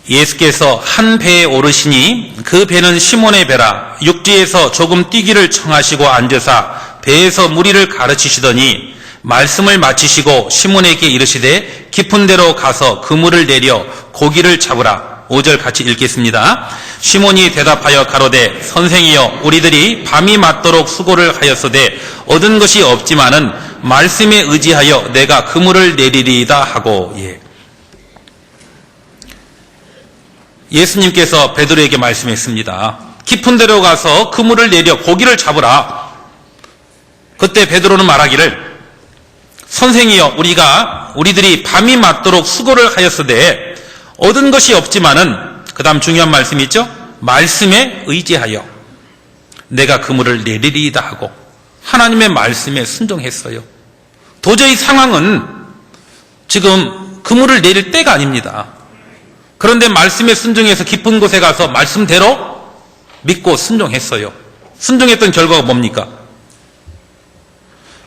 예수께서 한 배에 오르시니 그 배는 시몬의 배라. 육지에서 조금 뛰기를 청하시고 앉으사 배에서 무리를 가르치시더니 말씀을 마치시고 시몬에게 이르시되 깊은 데로 가서 그물을 내려 고기를 잡으라. 5절 같이 읽겠습니다. 시몬이 대답하여 가로되 선생이여 우리들이 밤이 맞도록 수고를 하였으되 얻은 것이 없지만은 말씀에 의지하여 내가 그물을 내리리이다 하고. 예수님께서 베드로에게 말씀했습니다. 깊은 데로 가서 그물을 내려 고기를 잡으라. 그때 베드로는 말하기를 선생이여 우리들이 밤이 맞도록 수고를 하였으되 얻은 것이 없지만은 그 다음 중요한 말씀이 있죠. 말씀에 의지하여 내가 그물을 내리리이다 하고 하나님의 말씀에 순종했어요. 도저히 상황은 지금 그물을 내릴 때가 아닙니다. 그런데 말씀에 순종해서 깊은 곳에 가서 말씀대로 믿고 순종했어요. 순종했던 결과가 뭡니까?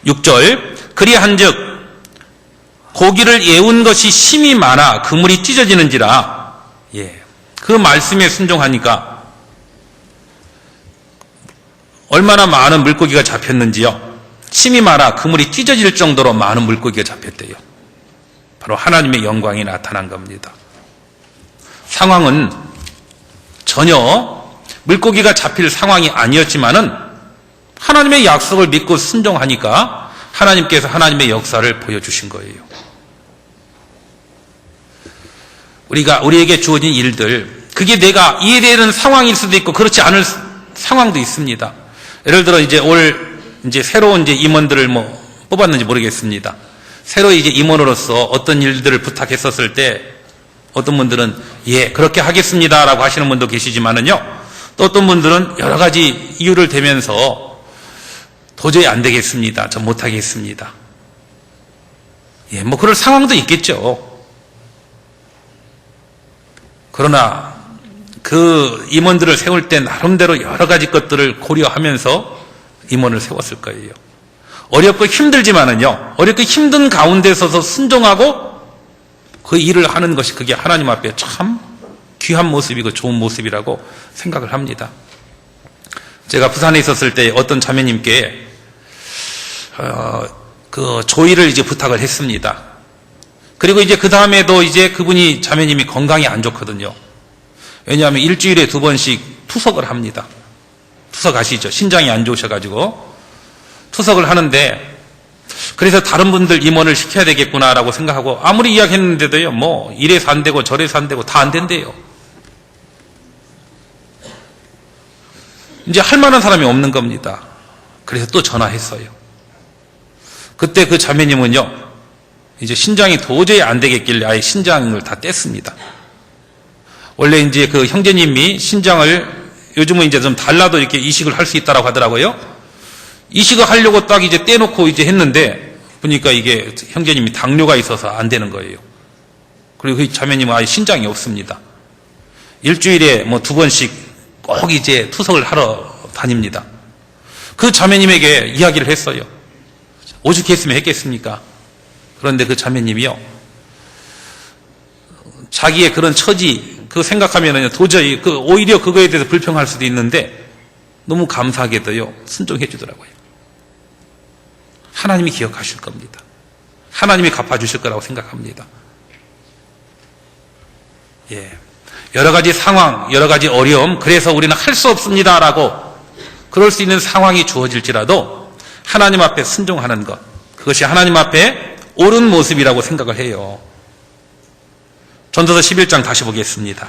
6절 그리한즉 고기를 예운 것이 심이 많아 그물이 찢어지는지라. 그 말씀에 순종하니까 얼마나 많은 물고기가 잡혔는지요. 심이 많아 그물이 찢어질 정도로 많은 물고기가 잡혔대요. 바로 하나님의 영광이 나타난 겁니다. 상황은 전혀 물고기가 잡힐 상황이 아니었지만은 하나님의 약속을 믿고 순종하니까 하나님께서 하나님의 역사를 보여주신 거예요. 우리에게 주어진 일들, 그게 내가 이해되는 상황일 수도 있고 그렇지 않을 상황도 있습니다. 예를 들어 이제 새로운 이제 임원들을 뽑았는지 모르겠습니다. 새로 이제 임원으로서 어떤 일들을 부탁했었을 때 어떤 분들은 예, 그렇게 하겠습니다라고 하시는 분도 계시지만은요, 또 어떤 분들은 여러 가지 이유를 대면서 도저히 안 되겠습니다. 저 못하겠습니다. 예, 그럴 상황도 있겠죠. 그러나 그 임원들을 세울 때 나름대로 여러 가지 것들을 고려하면서 임원을 세웠을 거예요. 어렵고 힘들지만은요, 어렵고 힘든 가운데 서서 순종하고 그 일을 하는 것이 그게 하나님 앞에 참 귀한 모습이고 좋은 모습이라고 생각을 합니다. 제가 부산에 있었을 때 어떤 자매님께 그 조의를 이제 부탁을 했습니다. 그리고 이제 그 다음에도 이제 그분이 자매님이 건강이 안 좋거든요. 왜냐하면 일주일에 2번씩 투석을 합니다. 투석하시죠. 신장이 안 좋으셔가지고 투석을 하는데, 그래서 다른 분들 임원을 시켜야 되겠구나라고 생각하고 아무리 이야기했는데도요, 이래서 안 되고 저래서 안 되고 다 안 된대요. 이제 할 만한 사람이 없는 겁니다. 그래서 또 전화했어요. 그때 그 자매님은요, 이제 신장이 도저히 안 되겠길래 아예 신장을 다 뗐습니다. 원래 이제 그 형제님이 신장을 요즘은 이제 좀 달라도 이렇게 이식을 할 수 있다라고 하더라고요. 이식을 하려고 딱 이제 떼놓고 이제 했는데 보니까 이게 형제님이 당뇨가 있어서 안 되는 거예요. 그리고 그 자매님은 아예 신장이 없습니다. 일주일에 2번씩 꼭 이제 투석을 하러 다닙니다. 그 자매님에게 이야기를 했어요. 오죽했으면 했겠습니까? 그런데 그 자매님이요, 자기의 그런 처지 그거 생각하면은 도저히 오히려 그거에 대해서 불평할 수도 있는데 너무 감사하게도요 순종해 주더라고요. 하나님이 기억하실 겁니다. 하나님이 갚아주실 거라고 생각합니다. 예, 여러 가지 상황, 여러 가지 어려움, 그래서 우리는 할 수 없습니다라고 그럴 수 있는 상황이 주어질지라도 하나님 앞에 순종하는 것, 그것이 하나님 앞에 옳은 모습이라고 생각을 해요. 전도서 11장 다시 보겠습니다.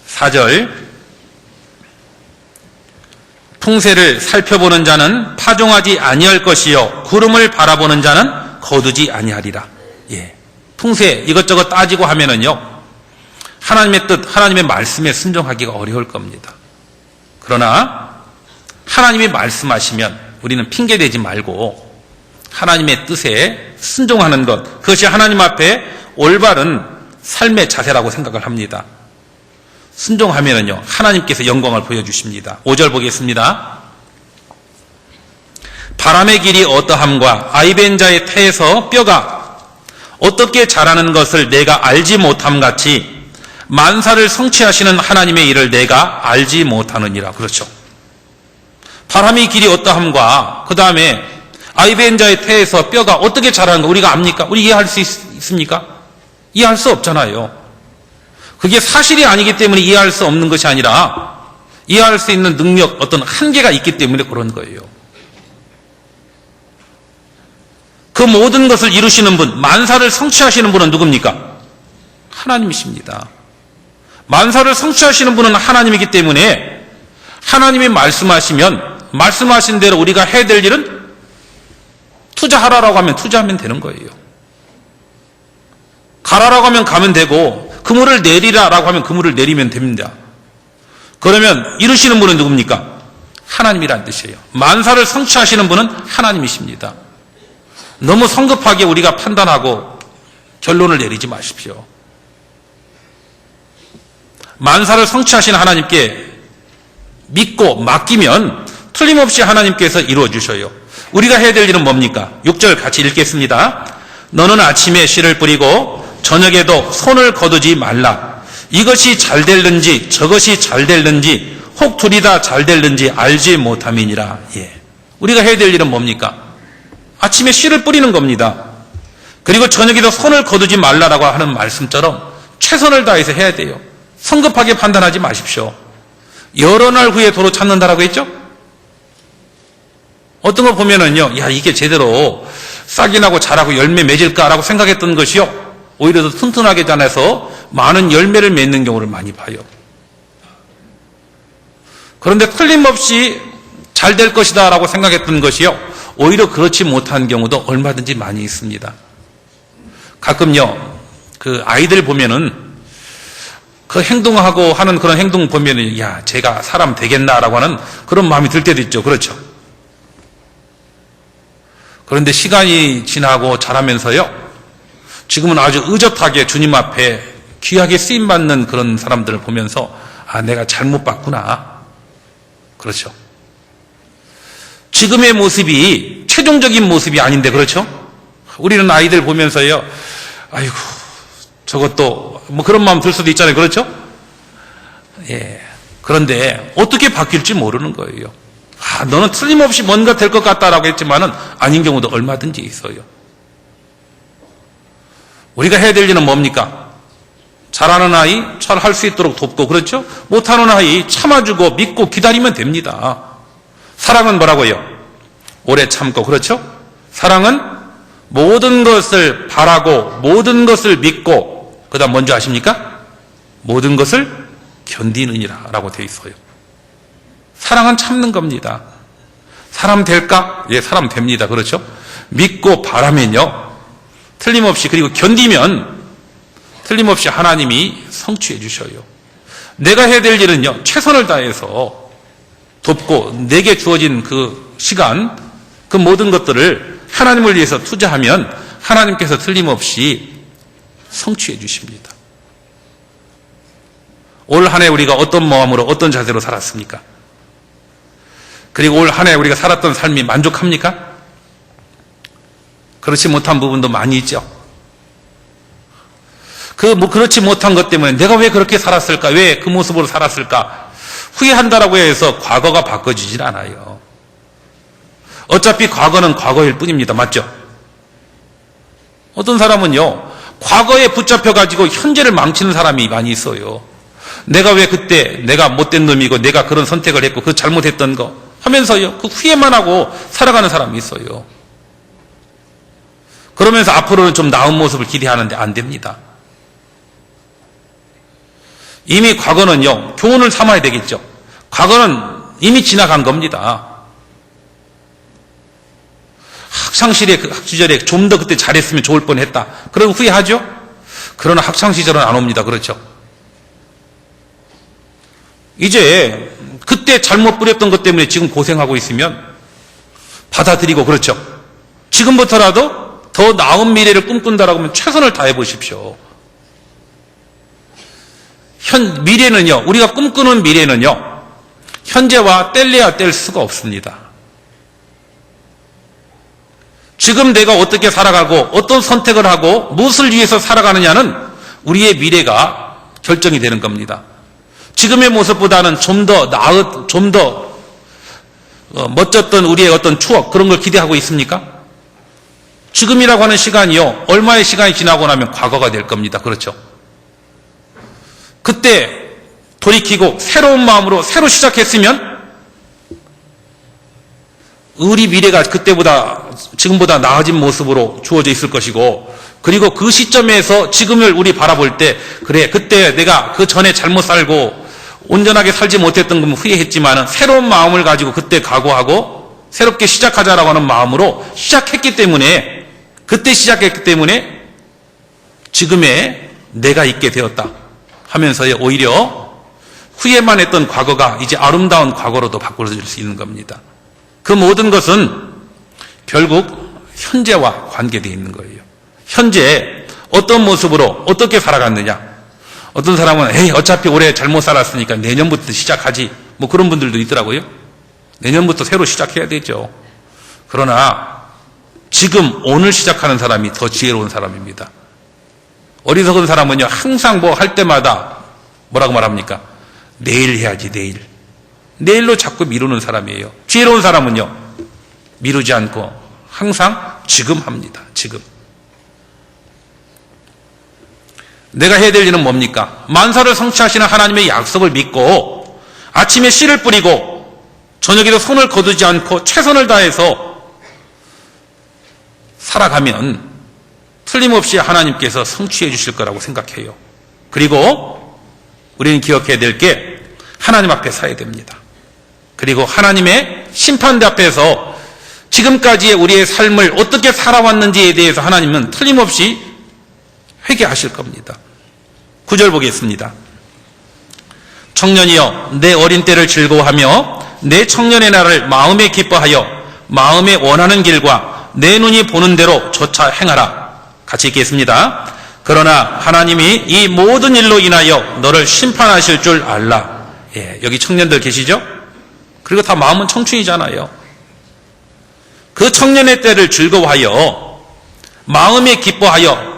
(4절) 풍세를 살펴보는 자는 파종하지 아니할 것이요 구름을 바라보는 자는 거두지 아니하리라. 예, 풍세 이것저것 따지고 하면은요, 하나님의 뜻, 하나님의 말씀에 순종하기가 어려울 겁니다. 그러나 하나님이 말씀하시면 우리는 핑계대지 말고 하나님의 뜻에 순종하는 것, 그것이 하나님 앞에 올바른 삶의 자세라고 생각을 합니다. 순종하면은요, 하나님께서 영광을 보여주십니다. 5절 보겠습니다. 바람의 길이 어떠함과 아이벤 자의 태에서 뼈가 어떻게 자라는 것을 내가 알지 못함 같이 만사를 성취하시는 하나님의 일을 내가 알지 못하느니라. 그렇죠. 바람의 길이 어떠함과 그 다음에 아이벤 자의 태에서 뼈가 어떻게 자라는 거 우리가 압니까? 우리 이해할 수 있습니까? 이해할 수 없잖아요. 그게 사실이 아니기 때문에 이해할 수 없는 것이 아니라 이해할 수 있는 능력, 어떤 한계가 있기 때문에 그런 거예요. 그 모든 것을 이루시는 분, 만사를 성취하시는 분은 누굽니까? 하나님이십니다. 만사를 성취하시는 분은 하나님이기 때문에 하나님이 말씀하시면 말씀하신 대로 우리가 해야 될 일은 투자하라라고 하면 투자하면 되는 거예요. 가라라고 하면 가면 되고 그물을 내리라라고 하면 그물을 내리면 됩니다. 그러면 이루시는 분은 누굽니까? 하나님이란 뜻이에요. 만사를 성취하시는 분은 하나님이십니다. 너무 성급하게 우리가 판단하고 결론을 내리지 마십시오. 만사를 성취하시는 하나님께 믿고 맡기면 틀림없이 하나님께서 이루어 주셔요. 우리가 해야 될 일은 뭡니까? 6절 같이 읽겠습니다. 너는 아침에 씨를 뿌리고 저녁에도 손을 거두지 말라. 이것이 잘 될는지 저것이 잘 될는지 혹 둘이 다 잘 될는지 알지 못함이니라. 예. 우리가 해야 될 일은 뭡니까? 아침에 씨를 뿌리는 겁니다. 그리고 저녁에도 손을 거두지 말라라고 하는 말씀처럼 최선을 다해서 해야 돼요. 성급하게 판단하지 마십시오. 여러 날 후에 도로 찾는다라고 했죠? 어떤 거 보면은요, 야, 이게 제대로 싹이 나고 자라고 열매 맺을까라고 생각했던 것이요, 오히려 더 튼튼하게 자라서 많은 열매를 맺는 경우를 많이 봐요. 그런데 틀림없이 잘 될 것이다라고 생각했던 것이요, 오히려 그렇지 못한 경우도 얼마든지 많이 있습니다. 가끔요, 그 아이들 보면은 그 행동하고 하는 그런 행동 보면은, 야, 제가 사람 되겠나라고 하는 그런 마음이 들 때도 있죠. 그렇죠? 그런데 시간이 지나고 자라면서요, 지금은 아주 의젓하게 주님 앞에 귀하게 쓰임받는 그런 사람들을 보면서, 아, 내가 잘못 봤구나. 그렇죠. 지금의 모습이 최종적인 모습이 아닌데, 그렇죠? 우리는 아이들 보면서요, 아이고, 저것도, 뭐 그런 마음 들 수도 있잖아요. 그렇죠? 예. 그런데 어떻게 바뀔지 모르는 거예요. 아, 너는 틀림없이 뭔가 될 것 같다라고 했지만은 아닌 경우도 얼마든지 있어요. 우리가 해야 될 일은 뭡니까? 잘하는 아이 잘 할 수 있도록 돕고, 그렇죠? 못하는 아이 참아주고 믿고 기다리면 됩니다. 사랑은 뭐라고요? 오래 참고, 그렇죠? 사랑은 모든 것을 바라고 모든 것을 믿고, 그 다음 뭔지 아십니까? 모든 것을 견디느니라 라고 되어 있어요. 사랑은 참는 겁니다. 사람 될까? 예, 사람 됩니다. 그렇죠? 믿고 바라면요, 틀림없이, 그리고 견디면 틀림없이 하나님이 성취해 주셔요. 내가 해야 될 일은요, 최선을 다해서 돕고 내게 주어진 그 시간, 그 모든 것들을 하나님을 위해서 투자하면 하나님께서 틀림없이 성취해 주십니다. 올 한 해 우리가 어떤 마음으로 어떤 자세로 살았습니까? 그리고 올 한 해 우리가 살았던 삶이 만족합니까? 그렇지 못한 부분도 많이 있죠. 그렇지 못한 것 때문에 내가 왜 그렇게 살았을까? 왜 그 모습으로 살았을까? 후회한다라고 해서 과거가 바꿔지질 않아요. 어차피 과거는 과거일 뿐입니다. 맞죠? 어떤 사람은요, 과거에 붙잡혀가지고 현재를 망치는 사람이 많이 있어요. 내가 왜 그때 내가 못된 놈이고 내가 그런 선택을 했고 그 잘못했던 거 하면서요, 그 후회만 하고 살아가는 사람이 있어요. 그러면서 앞으로는 좀 나은 모습을 기대하는데 안 됩니다. 이미 과거는요, 교훈을 삼아야 되겠죠. 과거는 이미 지나간 겁니다. 학창시절에, 그 학시절에 좀 더 그때 잘했으면 좋을 뻔했다. 그런 후회하죠? 그러나 학창시절은 안 옵니다. 그렇죠? 이제 그때 잘못 부렸던 것 때문에 지금 고생하고 있으면 받아들이고, 그렇죠? 지금부터라도 더 나은 미래를 꿈꾼다라고 하면 최선을 다해 보십시오. 미래는요, 우리가 꿈꾸는 미래는요, 현재와 뗄래야 뗄 수가 없습니다. 지금 내가 어떻게 살아가고 어떤 선택을 하고 무엇을 위해서 살아가느냐는 우리의 미래가 결정이 되는 겁니다. 지금의 모습보다는 좀 더 좀 더 멋졌던 우리의 어떤 추억, 그런 걸 기대하고 있습니까? 지금이라고 하는 시간이요, 얼마의 시간이 지나고 나면 과거가 될 겁니다. 그렇죠? 그때 돌이키고 새로운 마음으로 새로 시작했으면 우리 미래가 그때보다 지금보다 나아진 모습으로 주어져 있을 것이고, 그리고 그 시점에서 지금을 우리 바라볼 때, 그래, 그때 내가 그 전에 잘못 살고 온전하게 살지 못했던 건 후회했지만 새로운 마음을 가지고 그때 각오하고 새롭게 시작하자라고 하는 마음으로 시작했기 때문에, 그때 시작했기 때문에 지금의 내가 있게 되었다 하면서 오히려 후회만 했던 과거가 이제 아름다운 과거로도 바꿔줄 수 있는 겁니다. 그 모든 것은 결국 현재와 관계되어 있는 거예요. 현재 어떤 모습으로 어떻게 살아갔느냐. 어떤 사람은 에이, 어차피 올해 잘못 살았으니까 내년부터 시작하지, 뭐 그런 분들도 있더라고요. 내년부터 새로 시작해야 되죠. 그러나 지금 오늘 시작하는 사람이 더 지혜로운 사람입니다. 어리석은 사람은요, 항상 뭐 할 때마다 뭐라고 말합니까? 내일 해야지, 내일. 내일로 자꾸 미루는 사람이에요. 지혜로운 사람은요, 미루지 않고 항상 지금 합니다. 지금. 내가 해야 될 일은 뭡니까? 만사를 성취하시는 하나님의 약속을 믿고 아침에 씨를 뿌리고 저녁에도 손을 거두지 않고 최선을 다해서 살아가면 틀림없이 하나님께서 성취해 주실 거라고 생각해요. 그리고 우리는 기억해야 될 게 하나님 앞에 서야 됩니다. 그리고 하나님의 심판대 앞에서 지금까지의 우리의 삶을 어떻게 살아왔는지에 대해서 하나님은 틀림없이 회개하실 겁니다. 9절 보겠습니다. 청년이여 내 어린 때를 즐거워하며 내 청년의 날을 마음에 기뻐하여 마음에 원하는 길과 내 눈이 보는 대로 조차 행하라. 같이 읽겠습니다. 그러나 하나님이 이 모든 일로 인하여 너를 심판하실 줄 알라. 예, 여기 청년들 계시죠? 그리고 다 마음은 청춘이잖아요. 그 청년의 때를 즐거워하여 마음에 기뻐하여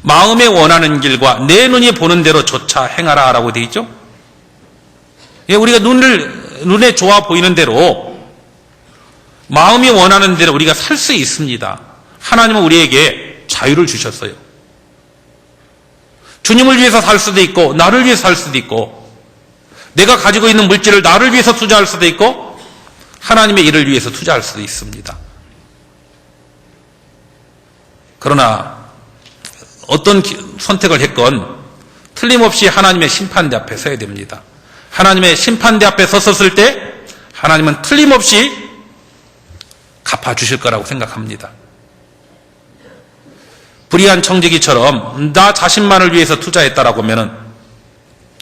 마음에 원하는 길과 내 눈이 보는 대로 조차 행하라 라고 되어 있죠. 예, 우리가 눈에 좋아 보이는 대로 마음이 원하는 대로 우리가 살 수 있습니다. 하나님은 우리에게 자유를 주셨어요. 주님을 위해서 살 수도 있고 나를 위해서 살 수도 있고 내가 가지고 있는 물질을 나를 위해서 투자할 수도 있고 하나님의 일을 위해서 투자할 수도 있습니다. 그러나 어떤 선택을 했건 틀림없이 하나님의 심판대 앞에 서야 됩니다. 하나님의 심판대 앞에 섰을 때 하나님은 틀림없이 갚아주실 거라고 생각합니다. 불의한 청지기처럼 나 자신만을 위해서 투자했다라고 하면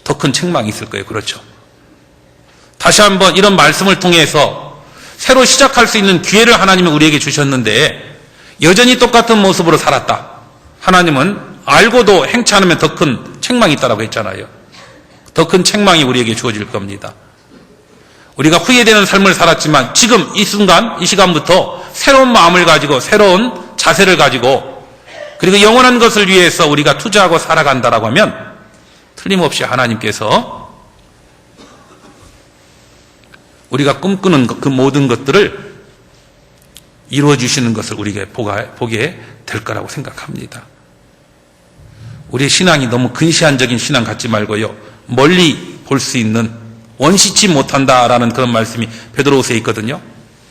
더 큰 책망이 있을 거예요. 그렇죠? 다시 한번 이런 말씀을 통해서 새로 시작할 수 있는 기회를 하나님은 우리에게 주셨는데 여전히 똑같은 모습으로 살았다. 하나님은 알고도 행치 않으면 더 큰 책망이 있다라고 했잖아요. 더 큰 책망이 우리에게 주어질 겁니다. 우리가 후회되는 삶을 살았지만 지금 이 순간, 이 시간부터 새로운 마음을 가지고 새로운 자세를 가지고 그리고 영원한 것을 위해서 우리가 투자하고 살아간다라고 하면 틀림없이 하나님께서 우리가 꿈꾸는 그 모든 것들을 이루어주시는 것을 우리가 보게 될 거라고 생각합니다. 우리의 신앙이 너무 근시안적인 신앙 갖지 말고요. 멀리 볼 수 있는 원시치 못한다라는 그런 말씀이 베드로후서에 있거든요.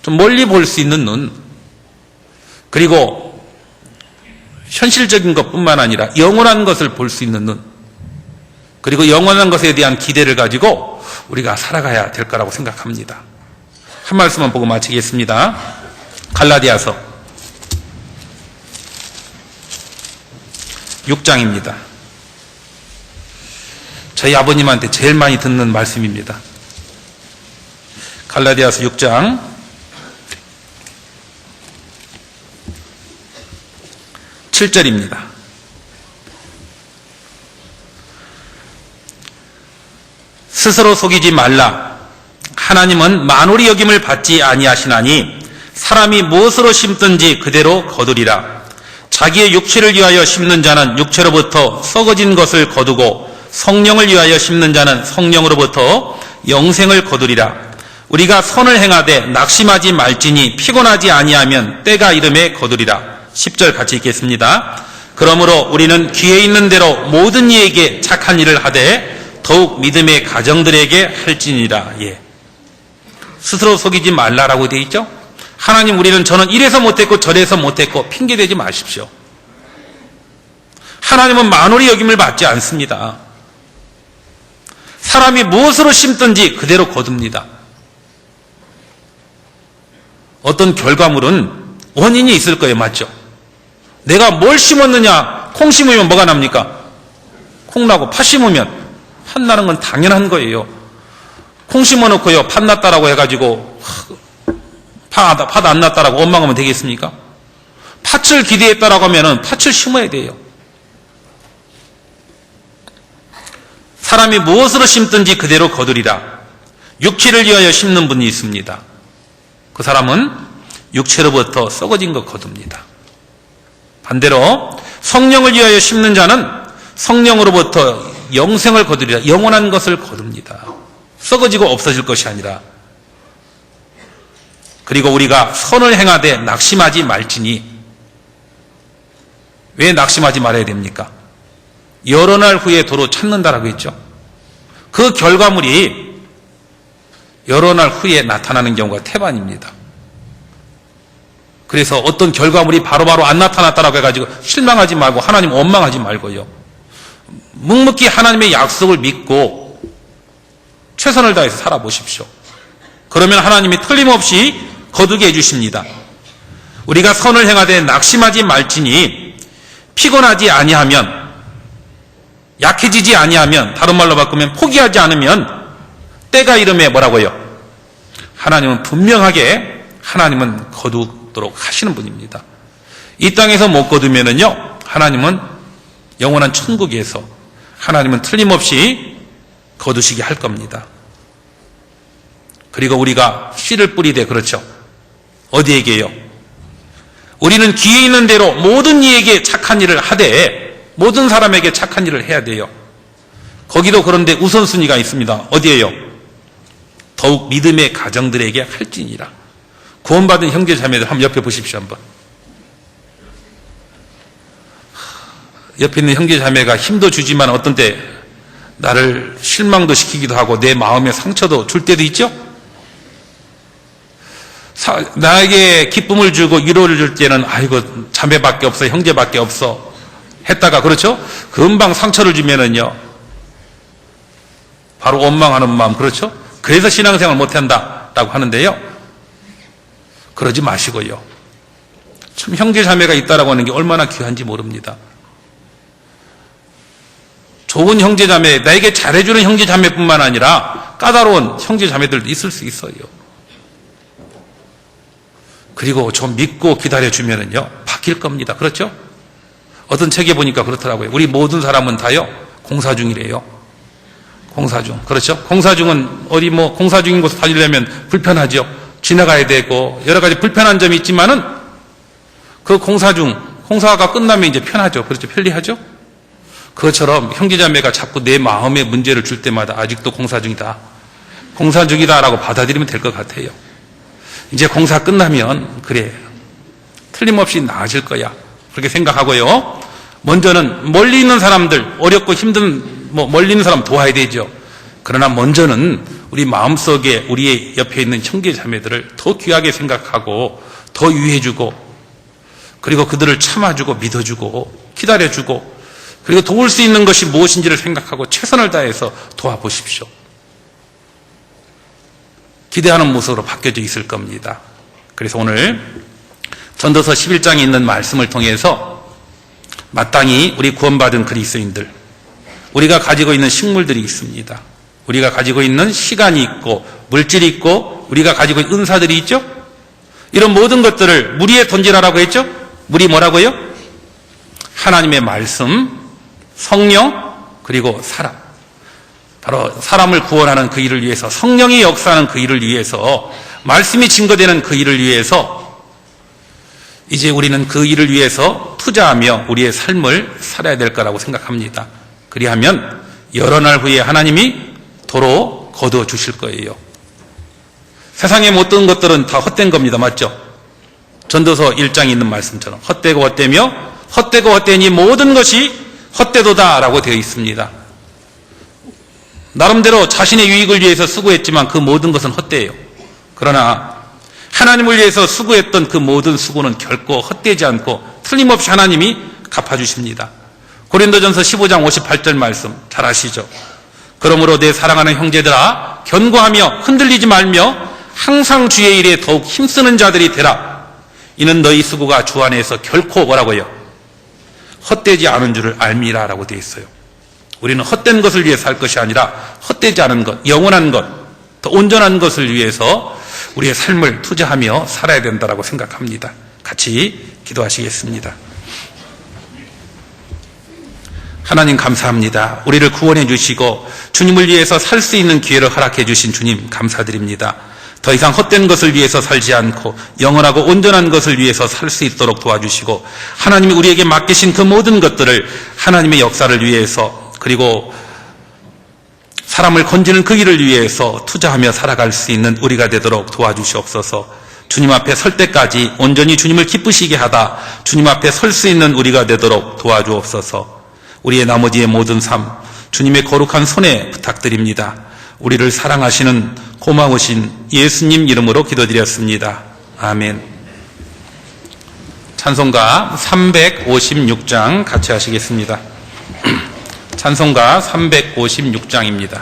좀 멀리 볼 수 있는 눈 그리고 현실적인 것뿐만 아니라 영원한 것을 볼 수 있는 눈 그리고 영원한 것에 대한 기대를 가지고 우리가 살아가야 될 거라고 생각합니다. 한 말씀만 보고 마치겠습니다. 갈라디아서 6장입니다. 저희 아버님한테 제일 많이 듣는 말씀입니다. 갈라디아서 6장 7절입니다. 스스로 속이지 말라. 하나님은 만홀이 여김을 받지 아니하시나니 사람이 무엇으로 심든지 그대로 거두리라. 자기의 육체를 위하여 심는 자는 육체로부터 썩어진 것을 거두고 성령을 위하여 심는 자는 성령으로부터 영생을 거두리라. 우리가 선을 행하되 낙심하지 말지니 피곤하지 아니하면 때가 이름에 거두리라. 10절 같이 읽겠습니다. 그러므로 우리는 귀에 있는 대로 모든 이에게 착한 일을 하되 더욱 믿음의 가정들에게 할지니라. 예. 스스로 속이지 말라라고 되어 있죠. 하나님 우리는 저는 이래서 못했고 저래서 못했고 핑계대지 마십시오. 하나님은 만홀이 여김을 받지 않습니다. 사람이 무엇으로 심든지 그대로 거둡니다. 어떤 결과물은 원인이 있을 거예요. 맞죠? 내가 뭘 심었느냐. 콩 심으면 뭐가 납니까? 콩 나고 팥 심으면 팥 나는 건 당연한 거예요. 콩 심어놓고요 팥 났다라고 해가지고 팥 안 났다라고 원망하면 되겠습니까? 팥을 기대했다라고 하면은 팥을 심어야 돼요. 사람이 무엇으로 심든지 그대로 거두리라. 육체를 위하여 심는 분이 있습니다. 그 사람은 육체로부터 썩어진 것 거둡니다. 반대로 성령을 위하여 심는 자는 성령으로부터 영생을 거두리라. 영원한 것을 거둡니다. 썩어지고 없어질 것이 아니라. 그리고 우리가 선을 행하되 낙심하지 말지니. 왜 낙심하지 말아야 됩니까? 여러 날 후에 도로 찾는다라고 했죠. 그 결과물이 여러 날 후에 나타나는 경우가 태반입니다. 그래서 어떤 결과물이 바로바로 안 나타났다라고 해가지고 실망하지 말고 하나님 원망하지 말고요. 묵묵히 하나님의 약속을 믿고 최선을 다해서 살아보십시오. 그러면 하나님이 틀림없이 거두게 해주십니다. 우리가 선을 행하되 낙심하지 말지니 피곤하지 아니하면, 약해지지 아니하면, 다른 말로 바꾸면 포기하지 않으면 때가 이름에 뭐라고요? 하나님은 분명하게 하나님은 거두도록 하시는 분입니다. 이 땅에서 못 거두면은요, 하나님은 영원한 천국에서 하나님은 틀림없이 거두시게 할 겁니다. 그리고 우리가 씨를 뿌리되, 그렇죠? 어디에게요? 우리는 귀에 있는 대로 모든 이에게 착한 일을 하되 모든 사람에게 착한 일을 해야 돼요. 거기도 그런데 우선순위가 있습니다. 어디에요? 더욱 믿음의 가정들에게 할지니라. 구원받은 형제 자매들 한번 옆에 보십시오. 한번. 옆에 있는 형제 자매가 힘도 주지만 어떤 때 나를 실망도 시키기도 하고 내 마음에 상처도 줄 때도 있죠? 나에게 기쁨을 주고 위로를 줄 때는 아이고 자매밖에 없어, 형제밖에 없어 했다가, 그렇죠? 금방 상처를 주면은요 바로 원망하는 마음, 그렇죠? 그래서 신앙생활 못한다라고 하는데요, 그러지 마시고요. 참 형제 자매가 있다라고 하는 게 얼마나 귀한지 모릅니다. 좋은 형제 자매, 나에게 잘해주는 형제 자매뿐만 아니라 까다로운 형제 자매들도 있을 수 있어요. 그리고 좀 믿고 기다려주면은요 바뀔 겁니다. 그렇죠? 어떤 책에 보니까 그렇더라고요. 우리 모든 사람은 다요 공사 중이래요. 공사 중. 그렇죠? 공사 중은 어디 뭐 공사 중인 곳을 다니려면 불편하죠. 지나가야 되고 여러 가지 불편한 점이 있지만은 그 공사가 끝나면 이제 편하죠. 그렇죠? 편리하죠? 그것처럼 형제자매가 자꾸 내 마음에 문제를 줄 때마다 아직도 공사 중이다라고 받아들이면 될 것 같아요. 이제 공사 끝나면 그래 틀림없이 나아질 거야 그렇게 생각하고요. 먼저는 멀리 있는 사람들, 어렵고 힘든 멀리 있는 사람 도와야 되죠. 그러나 먼저는 우리 마음속에 우리의 옆에 있는 형제 자매들을 더 귀하게 생각하고 더 유해주고, 그리고 그들을 참아주고 믿어주고 기다려주고, 그리고 도울 수 있는 것이 무엇인지를 생각하고 최선을 다해서 도와보십시오. 기대하는 모습으로 바뀌어져 있을 겁니다. 그래서 오늘 전도서 11장에 있는 말씀을 통해서 마땅히 우리 구원받은 그리스도인들, 우리가 가지고 있는 식물들이 있습니다. 우리가 가지고 있는 시간이 있고 물질이 있고 우리가 가지고 있는 은사들이 있죠. 이런 모든 것들을 물 위에 던지라라고 했죠. 물이 뭐라고요? 하나님의 말씀, 성령, 그리고 사람. 바로 사람을 구원하는 그 일을 위해서, 성령이 역사하는 그 일을 위해서, 말씀이 증거되는 그 일을 위해서 이제 우리는 그 일을 위해서 투자하며 우리의 삶을 살아야 될 거라고 생각합니다. 그리하면 여러 날 후에 하나님이 도로 거두어 주실 거예요. 세상에 못된 것들은 다 헛된 겁니다. 맞죠? 전도서 1장에 있는 말씀처럼 헛되고 헛되며 헛되고 헛되니 모든 것이 헛되도다라고 되어 있습니다. 나름대로 자신의 유익을 위해서 수고했지만 그 모든 것은 헛되어요. 그러나 하나님을 위해서 수고했던 그 모든 수고는 결코 헛되지 않고 틀림없이 하나님이 갚아주십니다. 고린도전서 15장 58절 말씀 잘 아시죠? 그러므로 내 사랑하는 형제들아, 견고하며 흔들리지 말며 항상 주의 일에 더욱 힘쓰는 자들이 되라. 이는 너희 수고가 주 안에서 결코 뭐라고요? 헛되지 않은 줄을 알미라 라고 되어 있어요. 우리는 헛된 것을 위해서 할 것이 아니라 헛되지 않은 것, 영원한 것, 더 온전한 것을 위해서 우리의 삶을 투자하며 살아야 된다고 생각합니다. 같이 기도하시겠습니다. 하나님 감사합니다. 우리를 구원해 주시고 주님을 위해서 살 수 있는 기회를 허락해 주신 주님 감사드립니다. 더 이상 헛된 것을 위해서 살지 않고 영원하고 온전한 것을 위해서 살 수 있도록 도와주시고, 하나님이 우리에게 맡기신 그 모든 것들을 하나님의 역사를 위해서, 그리고 사람을 건지는 그 일을 위해서 투자하며 살아갈 수 있는 우리가 되도록 도와주시옵소서. 주님 앞에 설 때까지 온전히 주님을 기쁘시게 하다 주님 앞에 설 수 있는 우리가 되도록 도와주옵소서. 우리의 나머지의 모든 삶 주님의 거룩한 손에 부탁드립니다. 우리를 사랑하시는 고마우신 예수님 이름으로 기도드렸습니다. 아멘. 찬송가 356장 같이 하시겠습니다. 찬송가 356장입니다.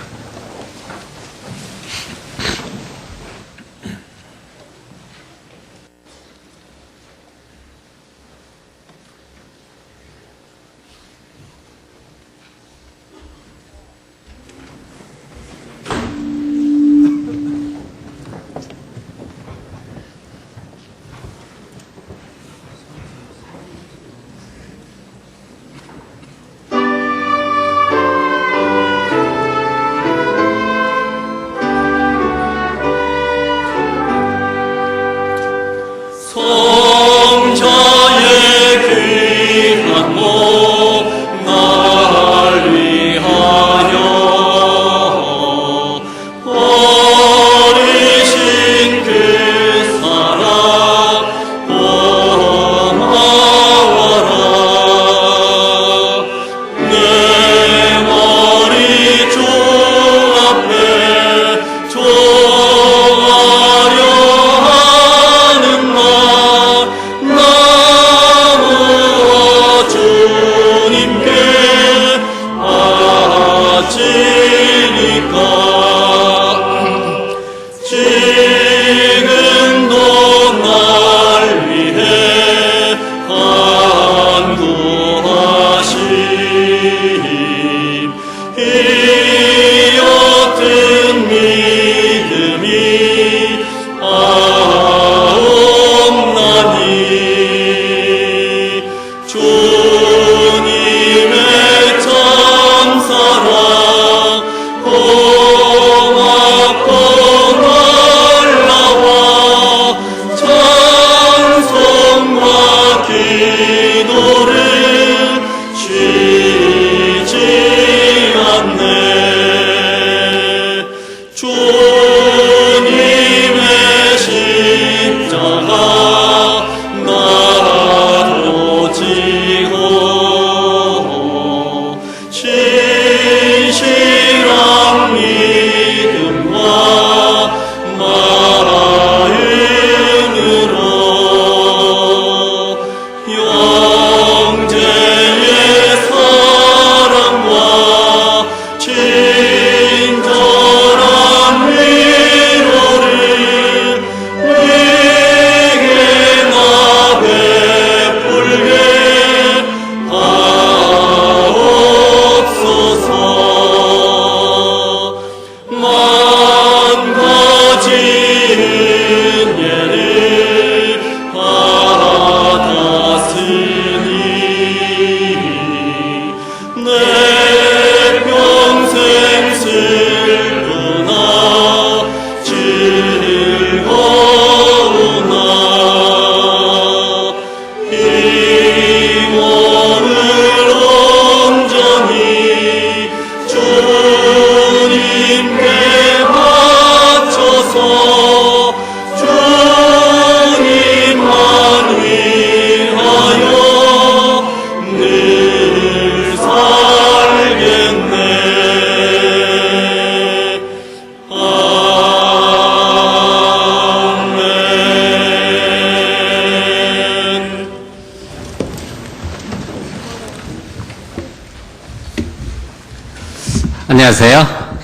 안녕하세요.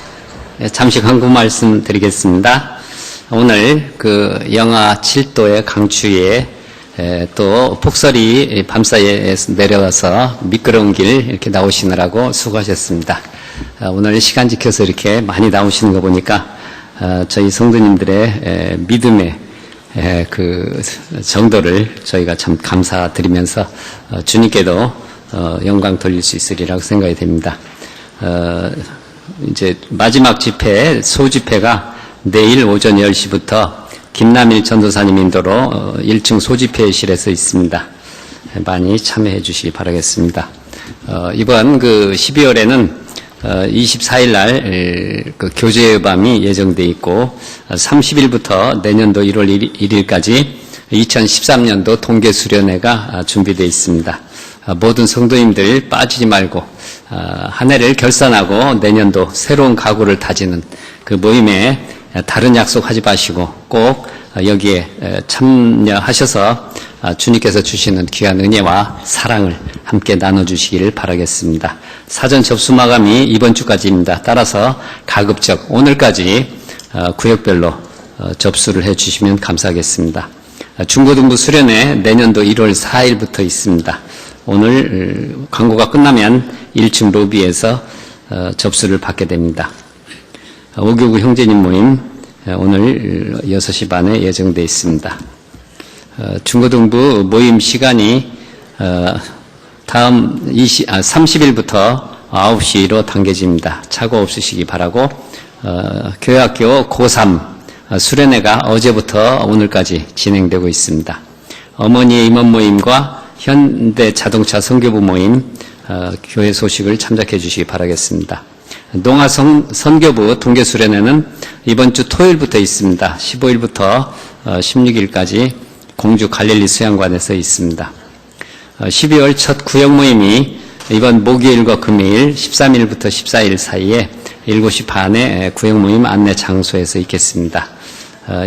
잠시 광고 말씀 드리겠습니다. 오늘 영하 7도의 강추위에 또 폭설이 밤사이에 내려와서 미끄러운 길 이렇게 나오시느라고 수고하셨습니다. 오늘 시간 지켜서 이렇게 많이 나오시는 거 보니까 저희 성도님들의 믿음의 그 정도를 저희가 참 감사드리면서 주님께도 영광 돌릴 수 있으리라고 생각이 됩니다. 이제 마지막 집회, 소집회가 내일 오전 10시부터 김남일 전도사님 인도로 1층 소집회실에서 있습니다. 많이 참여해 주시기 바라겠습니다. 이번 12월에는 24일 날 교제의 밤이 예정돼 있고 30일부터 내년도 1월 1일까지 2013년도 동계수련회가 준비되어 있습니다. 모든 성도님들 빠지지 말고 한 해를 결산하고 내년도 새로운 각오를 다지는 그 모임에 다른 약속하지 마시고 꼭 여기에 참여하셔서 주님께서 주시는 귀한 은혜와 사랑을 함께 나눠주시기를 바라겠습니다. 사전 접수 마감이 이번 주까지입니다. 따라서 가급적 오늘까지 구역별로 접수를 해주시면 감사하겠습니다. 중고등부 수련회 내년도 1월 4일부터 있습니다. 오늘 광고가 끝나면 1층 로비에서 접수를 받게 됩니다. 5교구 형제님 모임 오늘 6시 반에 예정되어 있습니다. 중고등부 모임 시간이 다음 30일부터 9시로 당겨집니다. 착오 없으시기 바라고 교회학교 고3 수련회가 어제부터 오늘까지 진행되고 있습니다. 어머니의 임원 모임과 현대자동차 선교부 모임 교회 소식을 참작해 주시기 바라겠습니다. 농아 선교부 동계수련회는 이번 주 토요일부터 있습니다. 15일부터 16일까지 공주 갈릴리 수양관에서 있습니다. 12월 첫 구역 모임이 이번 목요일과 금요일 13일부터 14일 사이에 7시 반에 구역 모임 안내 장소에서 있겠습니다.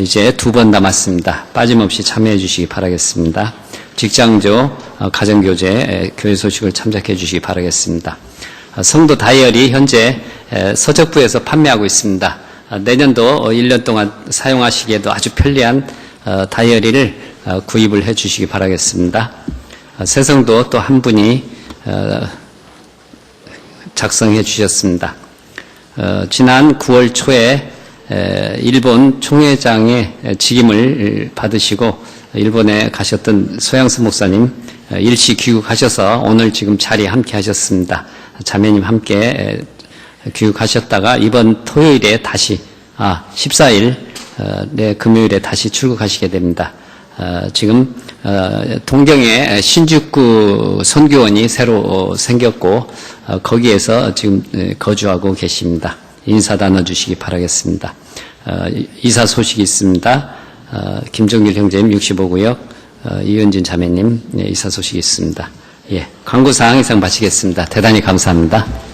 이제 2번 남았습니다. 빠짐없이 참여해 주시기 바라겠습니다. 직장조, 가정교제, 교회 소식을 참작해 주시기 바라겠습니다. 성도 다이어리 현재 서적부에서 판매하고 있습니다. 내년도 1년 동안 사용하시기에도 아주 편리한 다이어리를 구입을 해 주시기 바라겠습니다. 새성도 또 한 분이 작성해 주셨습니다. 지난 9월 초에 일본 총회장의 직임을 받으시고 일본에 가셨던 소양스 목사님 일시 귀국하셔서 오늘 지금 자리에 함께 하셨습니다. 자매님 함께 귀국하셨다가 이번 토요일에 다시 14일 금요일에 다시 출국하시게 됩니다. 지금 동경에 신주쿠 선교원이 새로 생겼고 거기에서 지금 거주하고 계십니다. 인사 나눠주시기 바라겠습니다. 이사 소식이 있습니다. 김종길 형제님 65구역 이은진 자매님 이사 소식이 있습니다. 광고사항 이상 마치겠습니다. 대단히 감사합니다.